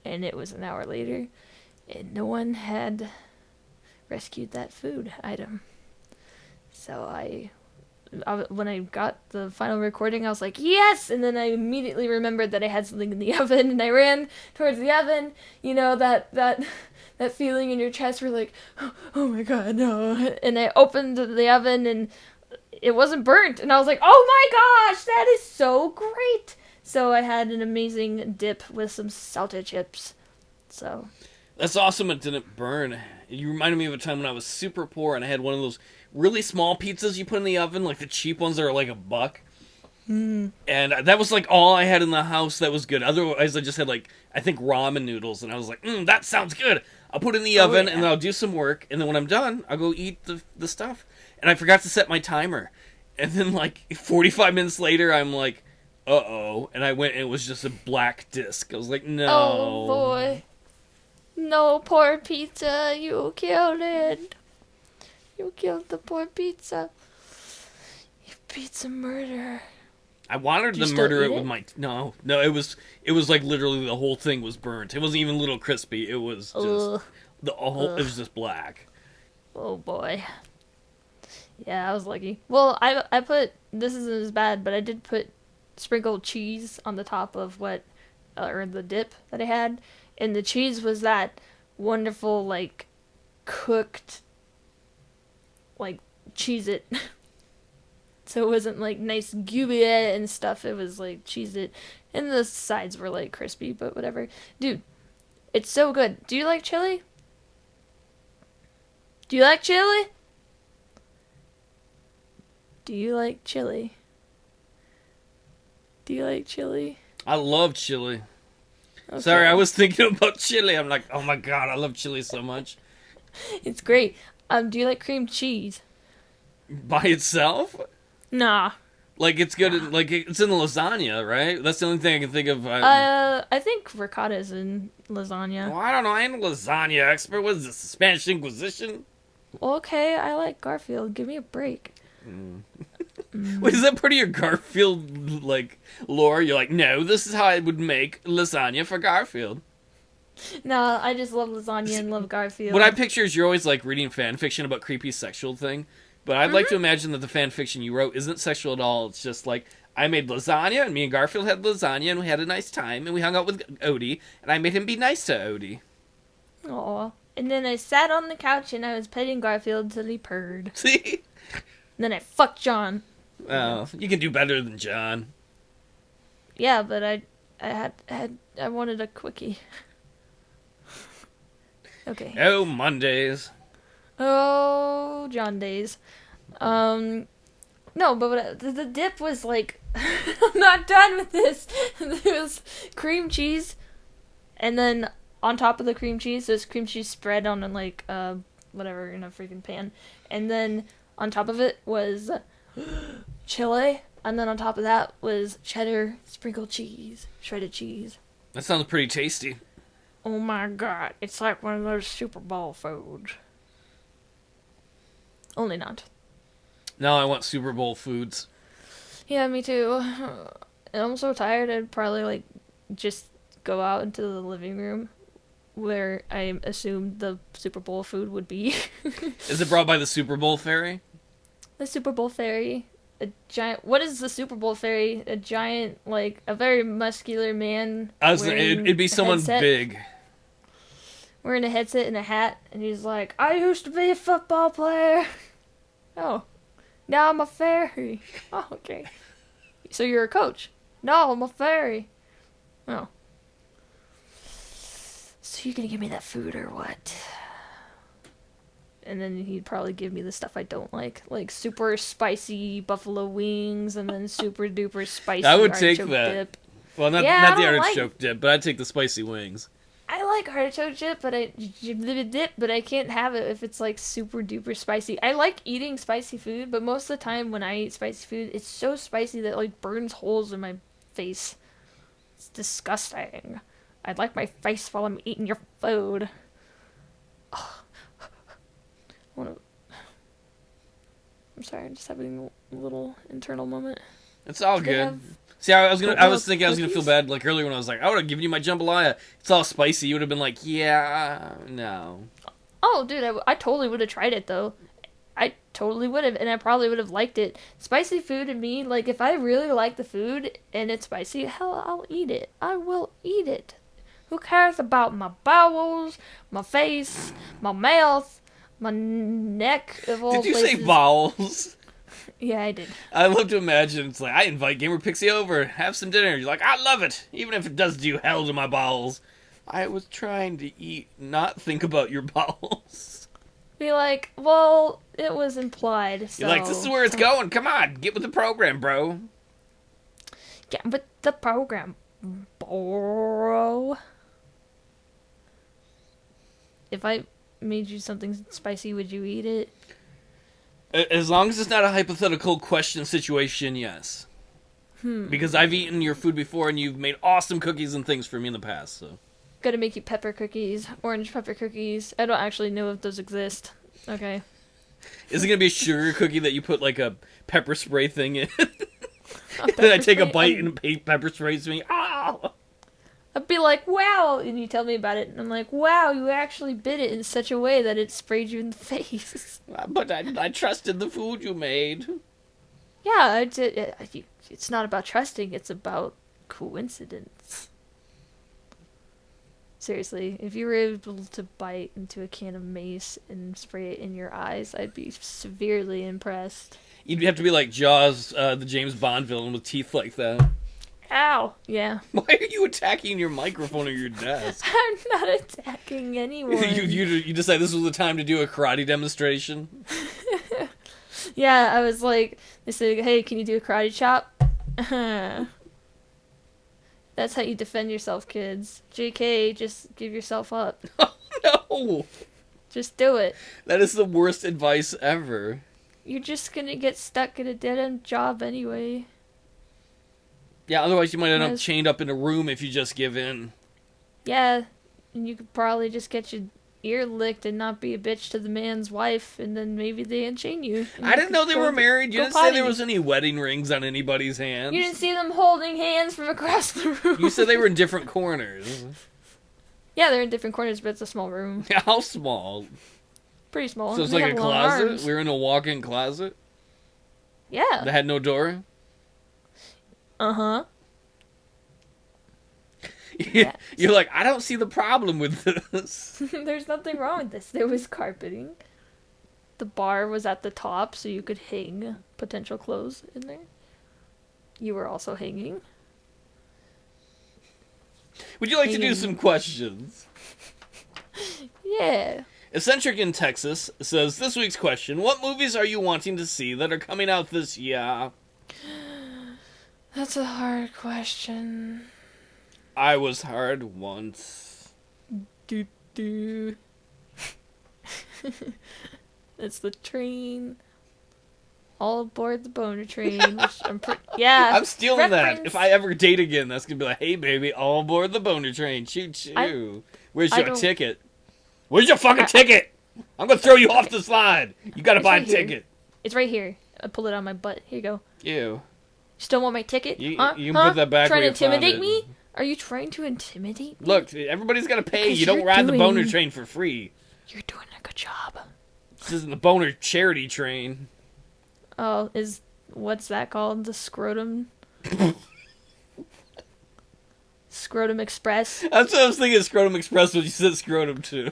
and it was an hour later, and no one had rescued that food item. So when I got the final recording, I was like, yes! And then I immediately remembered that I had something in the oven, and I ran towards the oven. You know, that feeling in your chest where like, oh my god, no. And I opened the oven, and it wasn't burnt. And I was like, oh my gosh, that is so great! So I had an amazing dip with some salted chips. So That's awesome it didn't burn. You reminded me of a time when I was super poor and I had one of those really small pizzas you put in the oven, like the cheap ones that are like $1. And that was like all I had in the house that was good. Otherwise, I just had like, I think ramen noodles, and I was like, that sounds good. I'll put it in the oven, and then I'll do some work, and then when I'm done, I'll go eat the stuff. And I forgot to set my timer. And then like 45 minutes later, I'm like, uh-oh. And I went, and it was just a black disc. I was like, no. oh boy. No, poor pizza, you killed it. You killed the poor pizza. You pizza murderer. I wanted to murder it with my... No, it was like literally the whole thing was burnt. It wasn't even a little crispy. It was just... It was just black. Oh boy. Yeah, I was lucky. Well, I put... This isn't as bad, but I did put sprinkled cheese on the top of or the dip that I had. And the cheese was that wonderful, like, cooked, like, Cheez-It. So it wasn't, like, nice gooey and stuff. It was, like, Cheez-It. And the sides were, like, crispy, but whatever. Dude, it's so good. Do you like chili? Do you like chili? Do you like chili? Do you like chili? I love chili. Okay. Sorry, I was thinking about chili. I'm like, oh my god, I love chili so much. It's great. Do you like cream cheese? By itself? Nah. Like, it's good, like, it's in the lasagna, right? That's the only thing I can think of. I think ricotta's in lasagna. Well, I don't know, I ain't a lasagna expert. What is this, the Spanish Inquisition? Okay, I like Garfield. Give me a break. Wait, is that part of your Garfield, like, lore? You're like, no, this is how I would make lasagna for Garfield. No, I just love lasagna and love Garfield. What I picture is you're always, like, reading fan fiction about creepy sexual thing. But I'd like to imagine that the fan fiction you wrote isn't sexual at all. It's just like, I made lasagna, and me and Garfield had lasagna, and we had a nice time, and we hung out with Odie, and I made him be nice to Odie. Aw. And then I sat on the couch and I was petting Garfield till he purred. See? And then I fucked John. Oh, you can do better than John. Yeah, but I wanted a quickie. Okay. Oh, Mondays. Oh, John days. No, but the dip was like, I'm not done with this. There was cream cheese, and then on top of the cream cheese, there's cream cheese spread on like whatever in a freaking pan, and then on top of it was chili, and then on top of that was cheddar, sprinkled cheese, shredded cheese. That sounds pretty tasty. Oh my god, it's like one of those Super Bowl foods. Only not. Now I want Super Bowl foods. Yeah, me too. I'm so tired, I'd probably like just go out into the living room where I assumed the Super Bowl food would be. Is it brought by the Super Bowl fairy? The Super Bowl fairy. A giant. What is the Super Bowl fairy? A giant, like, a very muscular man. It'd be someone big. Wearing a headset and a hat, and he's like, I used to be a football player. Oh. Now I'm a fairy. Oh, okay. So you're a coach? No, I'm a fairy. Oh. So you're gonna give me that food or what? And then he'd probably give me the stuff I don't like super spicy buffalo wings, and then super duper spicy I would take artichoke that. dip. Well, not the artichoke dip, but I'd take the spicy wings. I like artichoke dip, but I can't have it if it's like super duper spicy. I like eating spicy food, but most of the time when I eat spicy food, it's so spicy that it like burns holes in my face. It's disgusting. I'd like my face while I'm eating your food. I'm sorry, I'm just having a little internal moment. It's all good. See, I was thinking I was gonna feel bad like earlier when I was like, I would have given you my jambalaya. It's all spicy. You would have been like, yeah, no. Oh, dude, I totally would have tried it though. I totally would have, and I probably would have liked it. Spicy food and me, like if I really like the food and it's spicy, hell, I'll eat it. I will eat it. Who cares about my bowels, my face, my mouth, my neck of all places? Did you say bowels? Yeah, I did. I love to imagine it's like, I invite Gamerpixie over, have some dinner. You're like, I love it, even if it does do hell to my bowels. I was trying to eat, not think about your bowels. Be like, well, it was implied, so... You're like, this is where it's going. Come on, get with the program, bro. Get with the program, bro. If I made you something spicy, would you eat it? As long as it's not a hypothetical question situation, yes. Because I've eaten your food before, and you've made awesome cookies and things for me in the past, so... Gotta make you pepper cookies, orange pepper cookies. I don't actually know if those exist. Okay. Is it gonna be a sugar cookie that you put, like, a pepper spray thing in? Then I take a bite and pepper sprays me. Ow! I'd be like, wow! And you tell me about it, and I'm like, wow, you actually bit it in such a way that it sprayed you in the face. But I trusted the food you made. Yeah, it's not about trusting, it's about coincidence. Seriously, if you were able to bite into a can of mace and spray it in your eyes, I'd be severely impressed. You'd have to be like Jaws, the James Bond villain with teeth like that. Ow! Yeah. Why are you attacking your microphone or your desk? I'm not attacking anyone. you decide this was the time to do a karate demonstration? Yeah, I was like, they said, hey, can you do a karate chop? That's how you defend yourself, kids. JK, just give yourself up. Oh, no! Just do it. That is the worst advice ever. You're just gonna get stuck in a dead-end job anyway. Yeah, otherwise you might end up chained up in a room if you just give in. Yeah, and you could probably just get your ear licked and not be a bitch to the man's wife, and then maybe they unchain you. I didn't know they were married. You didn't say there was any wedding rings on anybody's hands. You didn't see them holding hands from across the room. You said they were in different corners. Yeah, they're in different corners, but it's a small room. How small? Pretty small. So it's like a closet? We were in a walk-in closet? Yeah. That had no door? Uh-huh. You're like, I don't see the problem with this. There's nothing wrong with this. There was carpeting. The bar was at the top, so you could hang potential clothes in there. You were also hanging. Would you like to do some questions? Yeah. Eccentric in Texas says, this week's question, what movies are you wanting to see that are coming out this year? That's a hard question. I was hard once. do, do. It's the train. All aboard the boner train. Which yeah. I'm stealing reference. that. If I ever date again, that's gonna be like, hey baby, all aboard the boner train. Choo choo. Where's your ticket? Where's your fucking ticket? I'm gonna throw you off the slide. You gotta buy a ticket. It's right here. I pulled it on my butt. Here you go. Ew. Still want my ticket? You can put that back trying where to you found intimidate it. me? Are you trying to intimidate me? Look, everybody's gotta pay. Because You don't ride the boner doing- train for free. You're doing a good job. This isn't the boner charity train. Oh, what's that called? The scrotum? Scrotum Express? That's what I was thinking. Scrotum Express when you said scrotum too.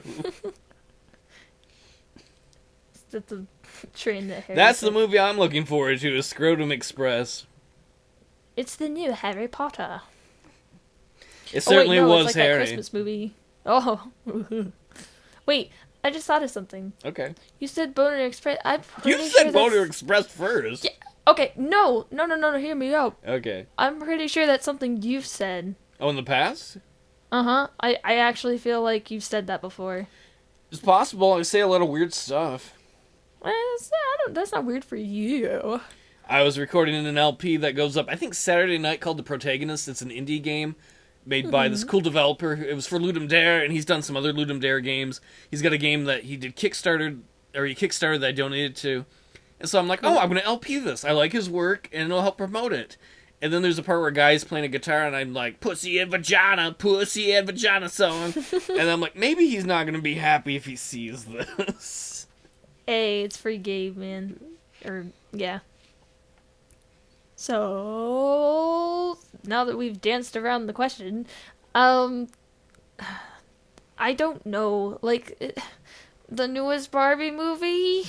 That's the train that Harry That's said. the movie I'm looking forward to. Is Scrotum Express. It's the new Harry Potter. It certainly no, was it's like Harry. that Christmas movie. Oh. Wait, I just thought of something. Okay. You said Boner Express. You said Boner Express first. Yeah. Okay, no, hear me out. Okay. I'm pretty sure that's something you've said. Oh, in the past? Uh-huh. I actually feel like you've said that before. It's possible. I say a lot of weird stuff. That's not weird for you. I was recording an LP that goes up, I think, Saturday night called The Protagonist. It's an indie game made by this cool developer. It was for Ludum Dare, and he's done some other Ludum Dare games. He's got a game that he kickstarted that I donated to. And so I'm like, I'm going to LP this. I like his work, and it'll help promote it. And then there's a part where a guy's playing a guitar, and I'm like, pussy and vagina song. And I'm like, maybe he's not going to be happy if he sees this. Hey, it's free game, man. Yeah. So, now that we've danced around the question, I don't know. Like, the newest Barbie movie?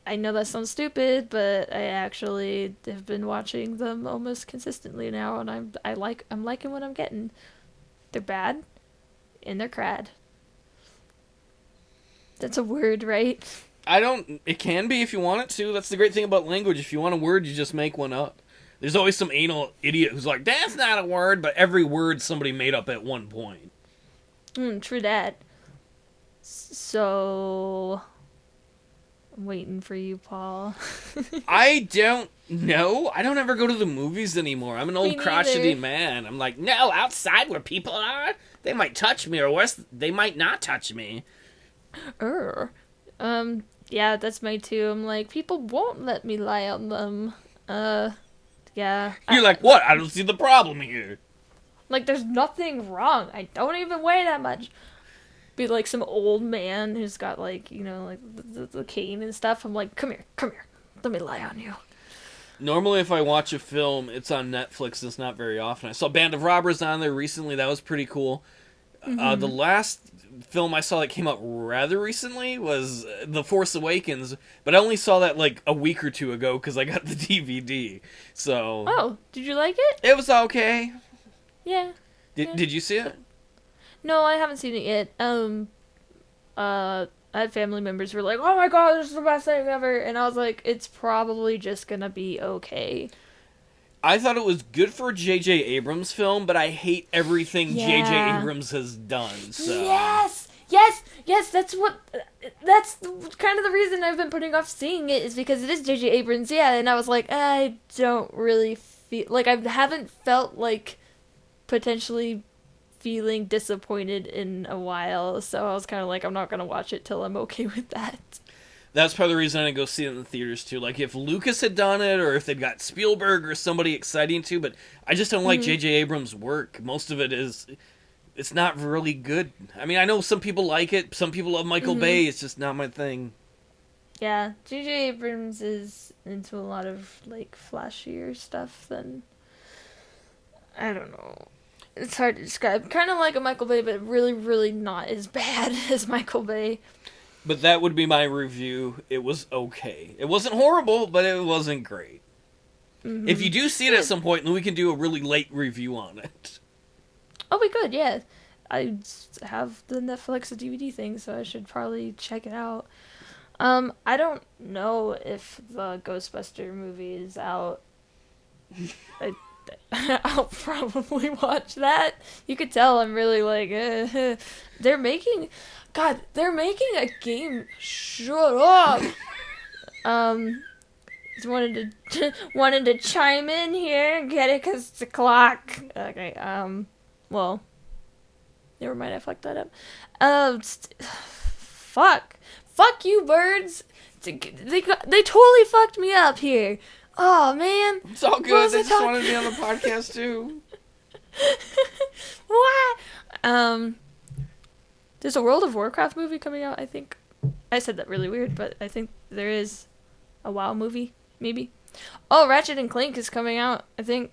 I know that sounds stupid, but I actually have been watching them almost consistently now, and I'm liking what I'm getting. They're bad, and they're crad. That's a word, right? It can be if you want it to. That's the great thing about language. If you want a word, you just make one up. There's always some anal idiot who's like, that's not a word, but every word somebody made up at one point. True that. So, I'm waiting for you, Paul. I don't know. I don't ever go to the movies anymore. I'm an old crotchety man. I'm like, no, outside where people are, they might touch me, or worse, they might not touch me. Yeah, that's my too. I'm like, people won't let me lie on them. Yeah. You're like, what? I don't see the problem here. Like, there's nothing wrong. I don't even weigh that much. Be like some old man who's got, like, you know, like the cane and stuff. I'm like, come here. Let me lie on you. Normally, if I watch a film, it's on Netflix. It's not very often. I saw Band of Robbers on there recently. That was pretty cool. The last film I saw that came out rather recently was The Force Awakens, but I only saw that like a week or two ago because I got the DVD. So. Oh, did you like it? It was okay. Yeah. Did you see it? No, I haven't seen it yet. I had family members who were like, "Oh my god, this is the best thing ever," and I was like, "It's probably just gonna be okay." I thought it was good for a J.J. Abrams film, but I hate everything J.J. Abrams has done. So. Yes. That's kind of the reason I've been putting off seeing it is because it is J.J. Abrams. Yeah, and I was like, I don't really feel like I haven't felt like potentially feeling disappointed in a while. So I was kind of like, I'm not gonna watch it till I'm okay with that. That's part of the reason I didn't go see it in the theaters, too. Like, if Lucas had done it, or if they'd got Spielberg or somebody exciting to, but I just don't like J.J. Abrams' work. Most of it it's not really good. I mean, I know some people like it, some people love Michael Bay, it's just not my thing. Yeah, J.J. Abrams is into a lot of, like, flashier stuff than, I don't know. It's hard to describe. Kind of like a Michael Bay, but really, really not as bad as Michael Bay. But that would be my review. It was okay. It wasn't horrible, but it wasn't great. If you do see it at some point, then we can do a really late review on it. Oh, we could, yeah. I have the Netflix DVD thing, so I should probably check it out. I don't know if the Ghostbuster movie is out. I'll probably watch that. You could tell I'm really like, they're making, God, they're making a game. Shut up. Um, just wanted to chime in here and get it because it's the clock. Okay. Well, never mind. I fucked that up. Fuck you, birds. They totally fucked me up here. Oh man, It's all good. They just wanted to be on the podcast too. What? There's a World of Warcraft movie coming out. I think I said that really weird, but I think there is a WoW movie, maybe. Oh, Ratchet and Clank is coming out. I think.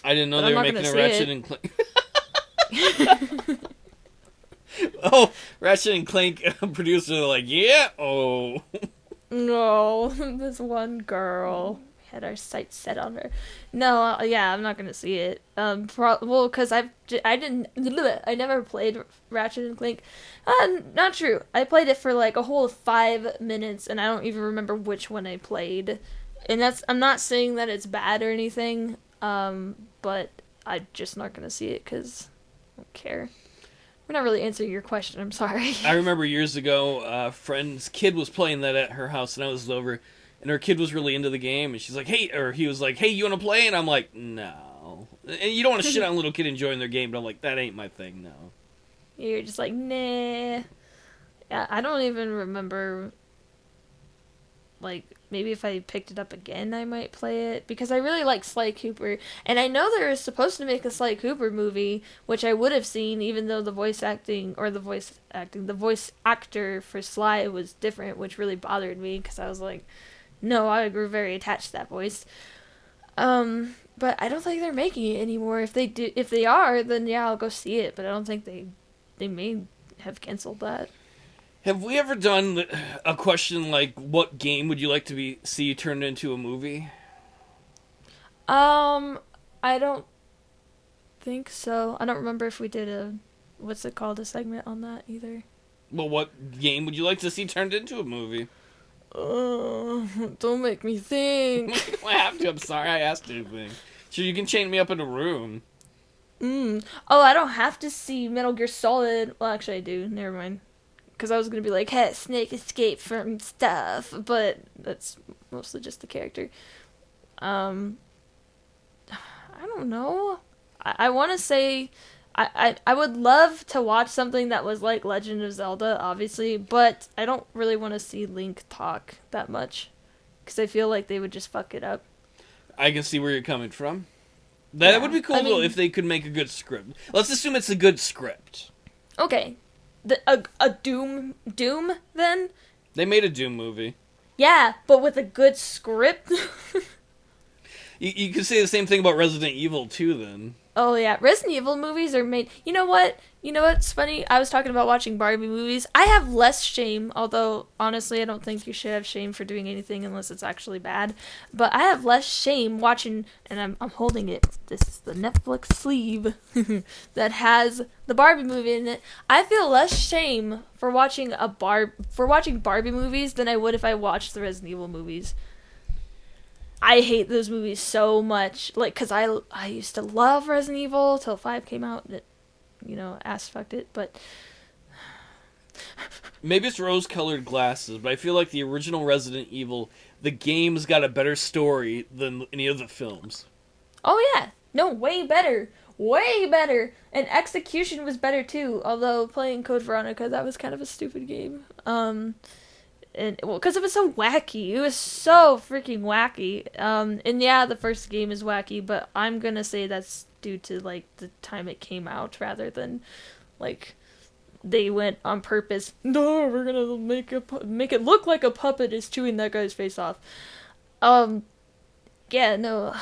I didn't know they were making a Ratchet and Clank. Oh, Ratchet and Clank producer like, yeah, oh. No, this one girl. We had our sights set on her. No, yeah, I'm not gonna see it. Well, because I never played Ratchet and Clank. Not true. I played it for like a whole 5 minutes, and I don't even remember which one I played. And I'm not saying that it's bad or anything. But I'm just not gonna see it because I don't care. We're not really answering your question. I'm sorry. I remember years ago, a friend's kid was playing that at her house, and I was over, and her kid was really into the game, and she's like, "Hey," or he was like, "Hey, you want to play?" And I'm like, "No." And you don't want to shit on a little kid enjoying their game, but I'm like, "That ain't my thing, no." You're just like, nah. Yeah, I don't even remember. Like, maybe if I picked it up again, I might play it. Because I really like Sly Cooper. And I know they were supposed to make a Sly Cooper movie, which I would have seen, even though the voice actor for Sly was different, which really bothered me. Because I was like, no, I grew very attached to that voice. But I don't think they're making it anymore. If they are, then yeah, I'll go see it. But I don't think they may have canceled that. Have we ever done a question like, what game would you like to see turned into a movie? I don't think so. I don't remember if we did a segment on that either. Well, what game would you like to see turned into a movie? Don't make me think. I have to. I'm sorry I asked anything. Sure, you can chain me up in a room. Oh, I don't have to see Metal Gear Solid. Well, actually, I do. Never mind. Because I was going to be like, hey, Snake escaped from stuff. But that's mostly just the character. I don't know. I want to say... I would love to watch something that was like Legend of Zelda, obviously. But I don't really want to see Link talk that much. Because I feel like they would just fuck it up. I can see where you're coming from. That would be cool, though, if they could make a good script. Let's assume it's a good script. Okay. A Doom then? They made a Doom movie. Yeah, but with a good script. You could say the same thing about Resident Evil too, then. Oh yeah, Resident Evil movies are made. You know what? You know what's funny? I was talking about watching Barbie movies. I have less shame, although honestly, I don't think you should have shame for doing anything unless it's actually bad. But I have less shame watching, and I'm holding it. This is the Netflix sleeve that has the Barbie movie in it. I feel less shame for watching Barbie movies than I would if I watched the Resident Evil movies. I hate those movies so much. Like, because I used to love Resident Evil till 5 came out. It, ass fucked it, but... Maybe it's rose-colored glasses, but I feel like the original Resident Evil, the game's got a better story than any of the films. Oh, yeah. No, way better. Way better. And execution was better, too. Although, playing Code Veronica, that was kind of a stupid game. Because it was so wacky. It was so freaking wacky. And yeah, the first game is wacky, but I'm gonna say that's due to, like, the time it came out, rather than, like, they went on purpose, no, we're gonna make it look like a puppet is chewing that guy's face off. Yeah, no,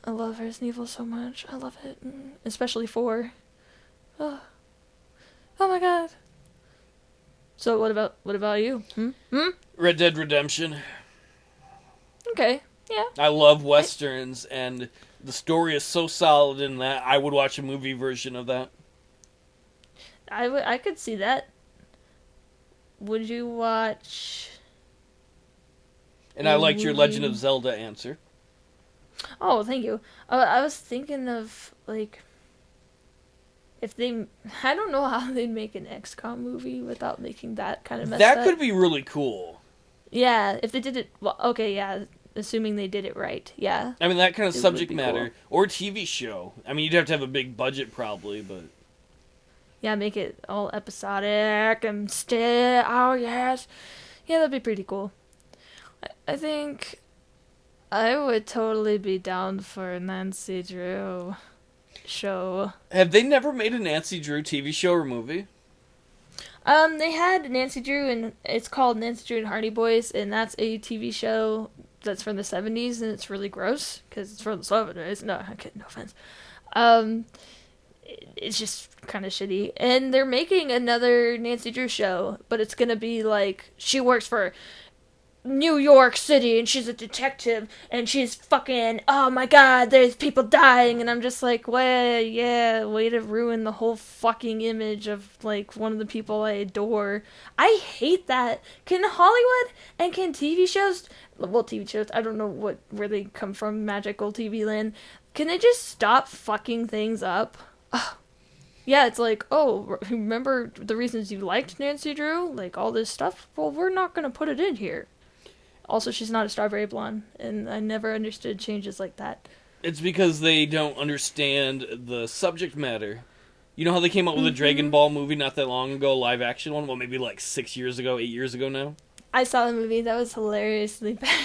I love Resident Evil so much. I love it. Especially 4. Oh my god. So what about you? Red Dead Redemption. Okay, yeah. I love westerns, and the story is so solid in that I would watch a movie version of that. I could see that. Would you watch? And I liked your Legend of Zelda answer. Oh, thank you. I was thinking of like if they, I don't know how they'd make an XCOM movie without making that kind of messed That up. could be really cool. Yeah, if they did it, well, okay, yeah, assuming they did it right, yeah, I mean, that kind of it would subject be cool. matter or TV show. I mean, you'd have to have a big budget probably, but Yeah, make it all episodic and still, oh yes, yeah, that'd be pretty cool. I think I would totally be down for a Nancy Drew show. have they never made a Nancy Drew TV show or movie? They had Nancy Drew, and it's called Nancy Drew and Hardy Boys, and that's a TV show that's from the 70s, and it's really gross, because it's from the 70s. No, okay, no offense. Um, it's just kind of shitty. And they're making another Nancy Drew show, but it's gonna be like, she works for New York City and she's a detective and she's fucking, oh my god, there's people dying, and I'm just like, well, yeah, way to ruin the whole fucking image of like one of the people I adore. I hate that. Can Hollywood and can TV shows, well, TV shows, I don't know where they come from, magical TV land, can they just stop fucking things up? Ugh. Yeah, it's like, oh, remember the reasons you liked Nancy Drew? Like all this stuff? Well, we're not gonna put it in here. Also, she's not a strawberry blonde, and I never understood changes like that. It's because they don't understand the subject matter. You know how they came out with a Dragon Mm-hmm. Ball movie not that long ago, a live action one? Well, maybe like 6 years ago, 8 years ago now? I saw the movie. That was hilariously bad.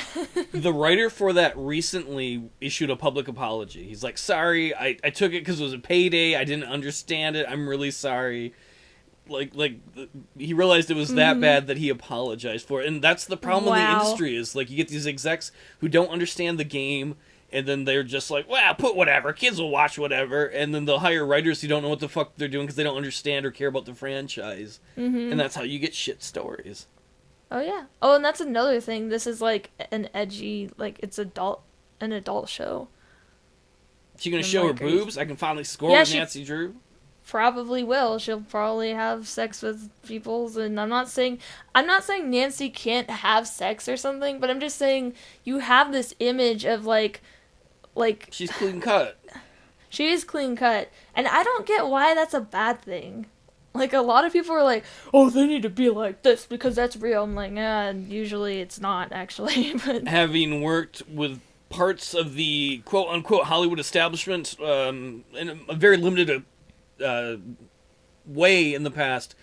The writer for that recently issued a public apology. He's like, sorry, I took it because it was a payday. I didn't understand it. I'm really sorry. Like he realized it was that bad that he apologized for it. And that's the problem in the Wow. industry is like you get these execs who don't understand the game, and then they're just like, well, put whatever, kids will watch whatever, and then they'll hire writers who don't know what the fuck they're doing because they don't understand or care about the franchise. And that's how you get shit stories. Oh yeah. Oh, and that's another thing. This is like an edgy, like it's an adult show. She gonna I'm show her like, are you- boobs? I can finally score Yeah, with she- Nancy Drew. Probably will. She'll probably have sex with peoples, and I'm not saying Nancy can't have sex or something, but I'm just saying you have this image of like She's clean cut. she is clean cut, and I don't get why that's a bad thing. Like a lot of people are like, "Oh, they need to be like this because that's real." I'm like, usually it's not actually, but Having worked with parts of the quote unquote Hollywood establishment in a very limited way in the past,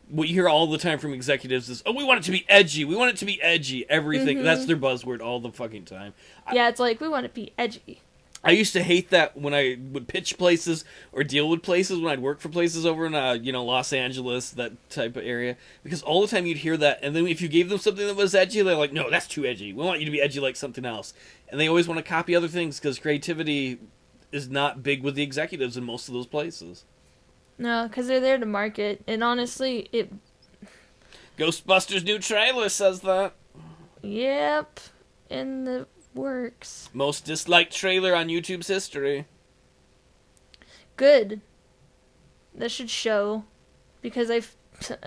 what you hear all the time from executives is, oh, we want it to be edgy. We want it to be edgy. Everything. That's their buzzword all the fucking time. yeah, it's like we want to be edgy. I used to hate that when I would pitch places or deal with places when I'd work for places over in Los Angeles, that type of area, because all the time you'd hear that, and then if you gave them something that was edgy, they're like, no, that's too edgy. We want you to be edgy like something else. And they always want to copy other things because creativity is not big with the executives in most of those places. No, because they're there to market, and honestly, Ghostbusters' new trailer says that. yep, in the works. Most disliked trailer on YouTube's history. Good. That should show, because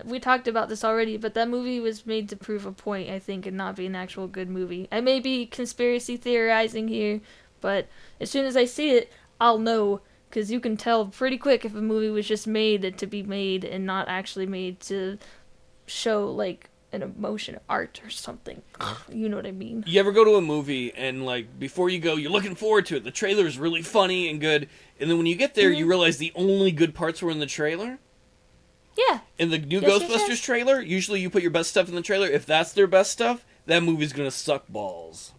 we talked about this already, but that movie was made to prove a point, I think, and not be an actual good movie. I may be conspiracy theorizing here, but as soon as I see it, I'll know, because you can tell pretty quick if a movie was just made to be made and not actually made to show, like, an emotion, art, or something. You know what I mean? You ever go to a movie and, like, before you go, you're looking forward to it. The trailer is really funny and good. And then when you get there, you realize the only good parts were in the trailer. Yeah. In the new Yes, Ghostbusters yes, yes. trailer, usually you put your best stuff in the trailer. If that's their best stuff, that movie's gonna suck balls.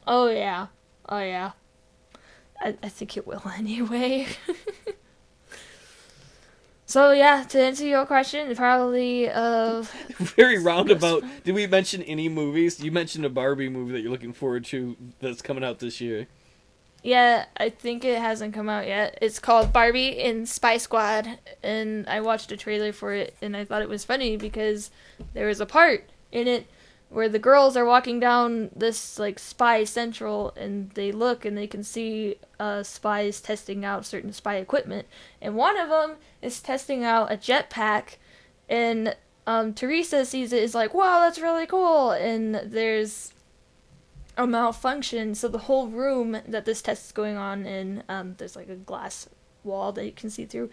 Oh, yeah. Oh, yeah. I think it will anyway. So, yeah, to answer your question, probably, Very roundabout. Did we mention any movies? You mentioned a Barbie movie that you're looking forward to that's coming out this year. yeah, I think it hasn't come out yet. It's called Barbie in Spy Squad, and I watched a trailer for it, and I thought it was funny because there was a part in it where the girls are walking down this, like, spy central, and they look and they can see spies testing out certain spy equipment, and one of them is testing out a jetpack, and Teresa sees it, is like, wow, that's really cool, and there's a malfunction. So the whole room that this test is going on in, there's like a glass wall that you can see through.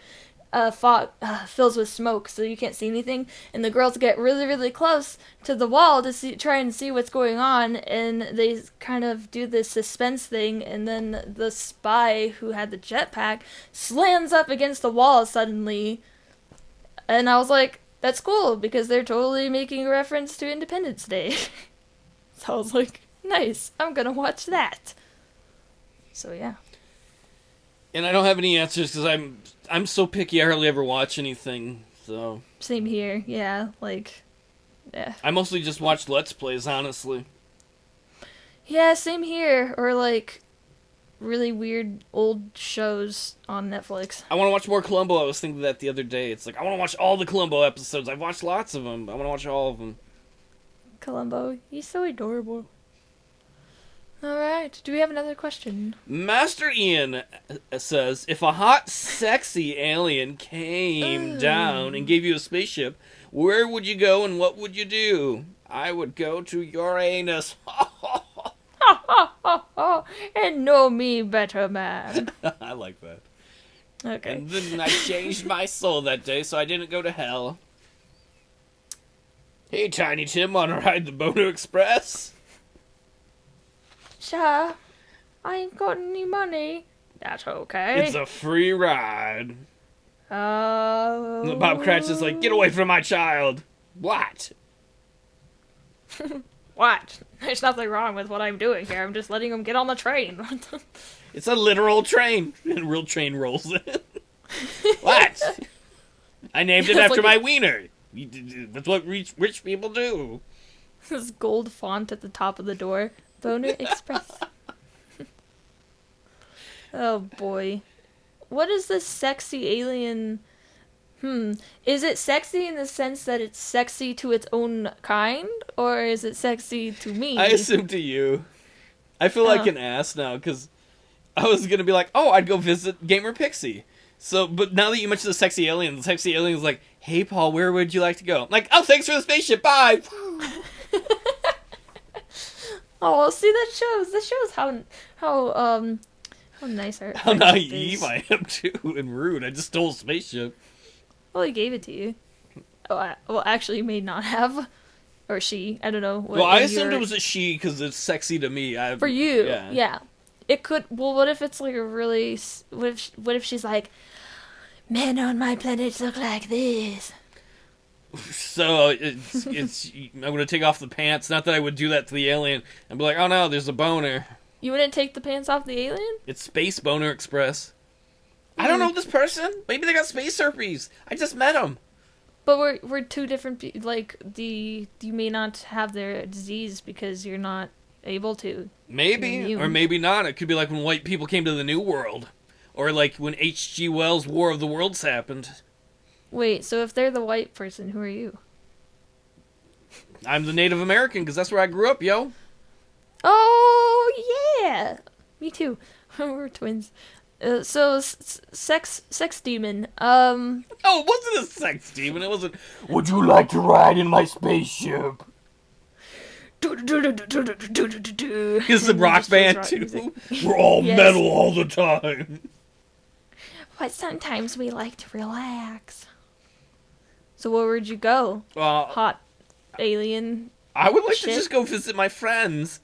Fog fills with smoke, so you can't see anything. And the girls get really, really close to the wall to try and see what's going on. And they kind of do this suspense thing. And then the spy who had the jetpack slams up against the wall suddenly. And I was like, that's cool, because they're totally making a reference to Independence Day. So I was like, nice, I'm gonna watch that. So yeah. And I don't have any answers because I'm so picky. I hardly ever watch anything. So Same here. Yeah, like, yeah. I mostly just watch Let's Plays, honestly. Yeah, same here. Or like really weird old shows on Netflix. I want to watch more Columbo. I was thinking that the other day. It's like, I want to watch all the Columbo episodes. I've watched lots of them. I want to watch all of them. Columbo, he's so adorable. Alright, do we have another question? Master Ian says, if a hot, sexy alien came down and gave you a spaceship, where would you go and what would you do? I would go to Uranus. And know me better, man. I like that. Okay. And then I changed my soul that day, so I didn't go to hell. Hey, Tiny Tim, wanna ride the Boner Express? Sir, I ain't got any money. That's okay. It's a free ride. Oh. Bob Cratchit is like, get away from my child. What? What? There's nothing wrong with what I'm doing here. I'm just letting him get on the train. It's a literal train. And a real train rolls in. What? I named it after my wiener. That's what rich people do. This gold font at the top of the door. Boner Express. Oh boy. What is this sexy alien? Is it sexy in the sense that it's sexy to its own kind? Or is it sexy to me? I assume to you. I feel like an ass now, because I was going to be like, oh, I'd go visit Gamerpixie. So, but now that you mentioned the sexy alien is like, hey, Paul, where would you like to go? I'm like, oh, thanks for the spaceship, bye! Oh, see, that shows how nice our How friendship naive is. I am, too, and rude. I just stole a spaceship. Well, he gave it to you. Oh, well, actually, he may not have. Or she. I don't know. Well, I assumed it was a she, because it's sexy to me. For you, yeah. It could... Well, what if it's like a really... What if she's like, men on my planet look like this? So, I'm going to take off the pants. Not that I would do that to the alien. And be like, oh no, there's a boner. You wouldn't take the pants off the alien? It's Space Boner Express. I don't know this person. Maybe they got space herpes. I just met them. But we're two different... Like, you may not have their disease because you're not able to. Maybe, or maybe not. It could be like when white people came to the New World. Or like when H.G. Wells' War of the Worlds happened. Wait, so if they're the white person, who are you? I'm the Native American, because that's where I grew up, yo. Oh, yeah! Me too. We're twins. So, sex demon. Oh, it wasn't a sex demon. It wasn't, would you like to ride in my spaceship? It's a rock band, too. We're all metal all the time. But sometimes we like to relax. So where would you go? Hot alien. I would like to just go visit my friends.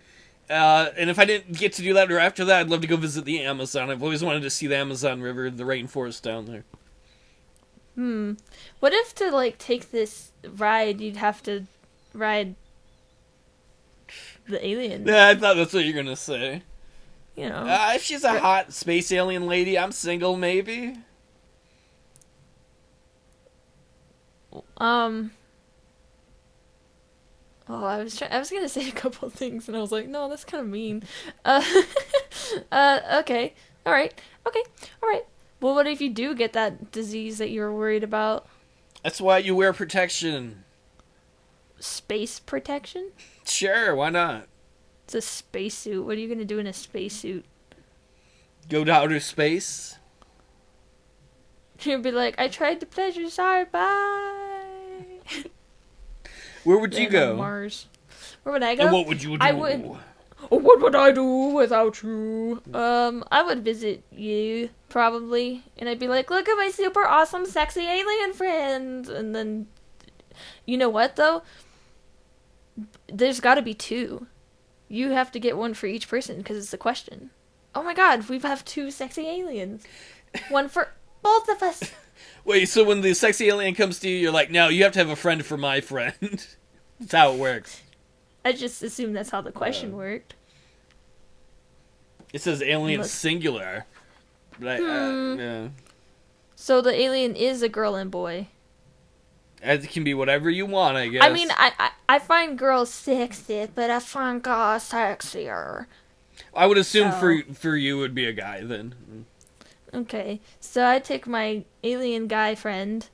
And if I didn't get to do that or after that, I'd love to go visit the Amazon. I've always wanted to see the Amazon River, the rainforest down there. What if to, like, take this ride, you'd have to ride the alien? Yeah, I thought that's what you were going to say. You know. If she's a hot space alien lady, I'm single, maybe. Oh, I was gonna say a couple of things, and I was like, no, that's kind of mean. Okay, all right. Well, what if you do get that disease that you were worried about? That's why you wear protection. Space protection? Sure, why not? It's a spacesuit. What are you gonna do in a spacesuit? Go to outer space? You'd be like, I tried the pleasure, sorry, bye. Where would you go? Mars. Where would I go? And what would you do? What would I do without you? I would visit you, probably. And I'd be like, look at my super awesome, sexy alien friend. And then, you know what, though? There's gotta be two. You have to get one for each person, because it's a question. Oh my god, we have two sexy aliens. One for both of us. Wait, so when the sexy alien comes to you, you're like, no, you have to have a friend for my friend. That's how it works. I just assumed that's how the question worked. It says alien singular. But yeah. So the alien is a girl and boy. It can be whatever you want, I guess. I mean, I find girls sexy, but I find guys sexier. I would assume for you it would be a guy then. Okay, so I take my alien guy friend,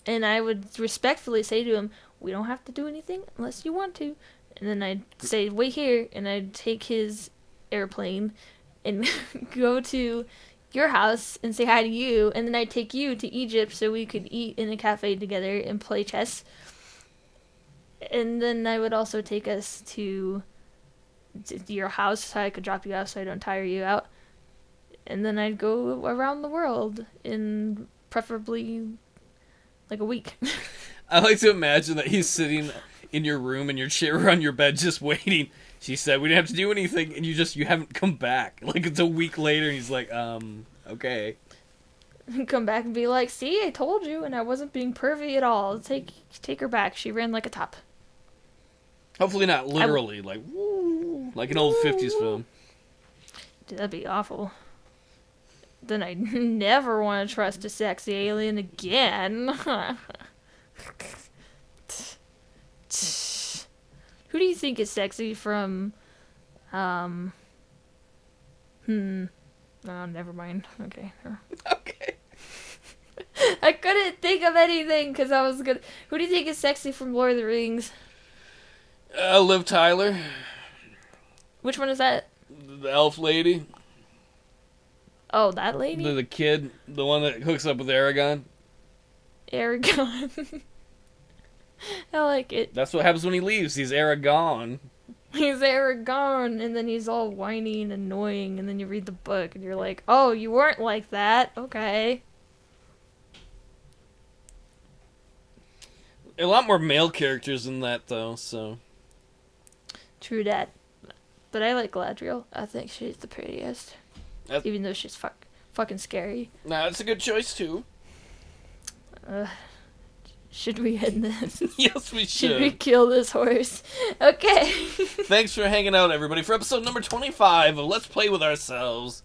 and I would respectfully say to him, we don't have to do anything unless you want to. And then I'd say, wait here, and I'd take his airplane and go to your house and say hi to you, and then I'd take you to Egypt so we could eat in a cafe together and play chess. And then I would also take us to your house so I could drop you off so I don't tire you out. And then I'd go around the world in preferably like a week. I like to imagine that he's sitting in your room in your chair on your bed just waiting. She said we didn't have to do anything, and you haven't come back. Like it's a week later, and he's like, okay. Come back and be like, see, I told you, and I wasn't being pervy at all. Take her back. She ran like a top. Hopefully not literally, like woo, like an old 50s film. Dude, that'd be awful. Then I never want to trust a sexy alien again. Who do you think is sexy from, Oh, never mind. Okay. Okay. I couldn't think of anything because I was gonna... Who do you think is sexy from Lord of the Rings? Liv Tyler. Which one is that? The elf lady. Oh, that lady? The kid. The one that hooks up with Aragon. Aragon. I like it. That's what happens when he leaves. He's Aragon. He's Aragon, and then he's all whiny and annoying, and then you read the book, and you're like, oh, you weren't like that. Okay. A lot more male characters in that, though, so... True that. But I like Galadriel. I think she's the prettiest. Even though she's fucking scary. Nah, that's a good choice, too. Should we end this? Yes, we should. Should we kill this horse? Okay. Thanks for hanging out, everybody, for episode number 25 of Let's Play With Ourselves.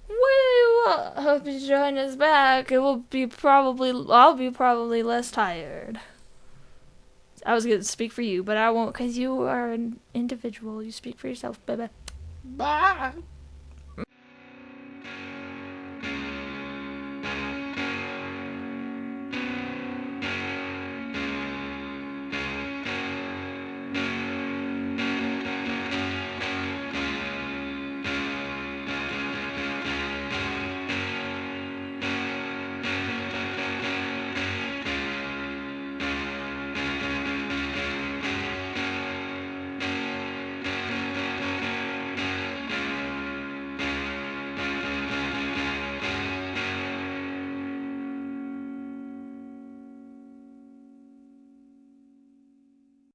Woo! Hope you join us back. I'll be probably less tired. I was going to speak for you, but I won't because you are an individual. You speak for yourself. Bye-bye. Bye.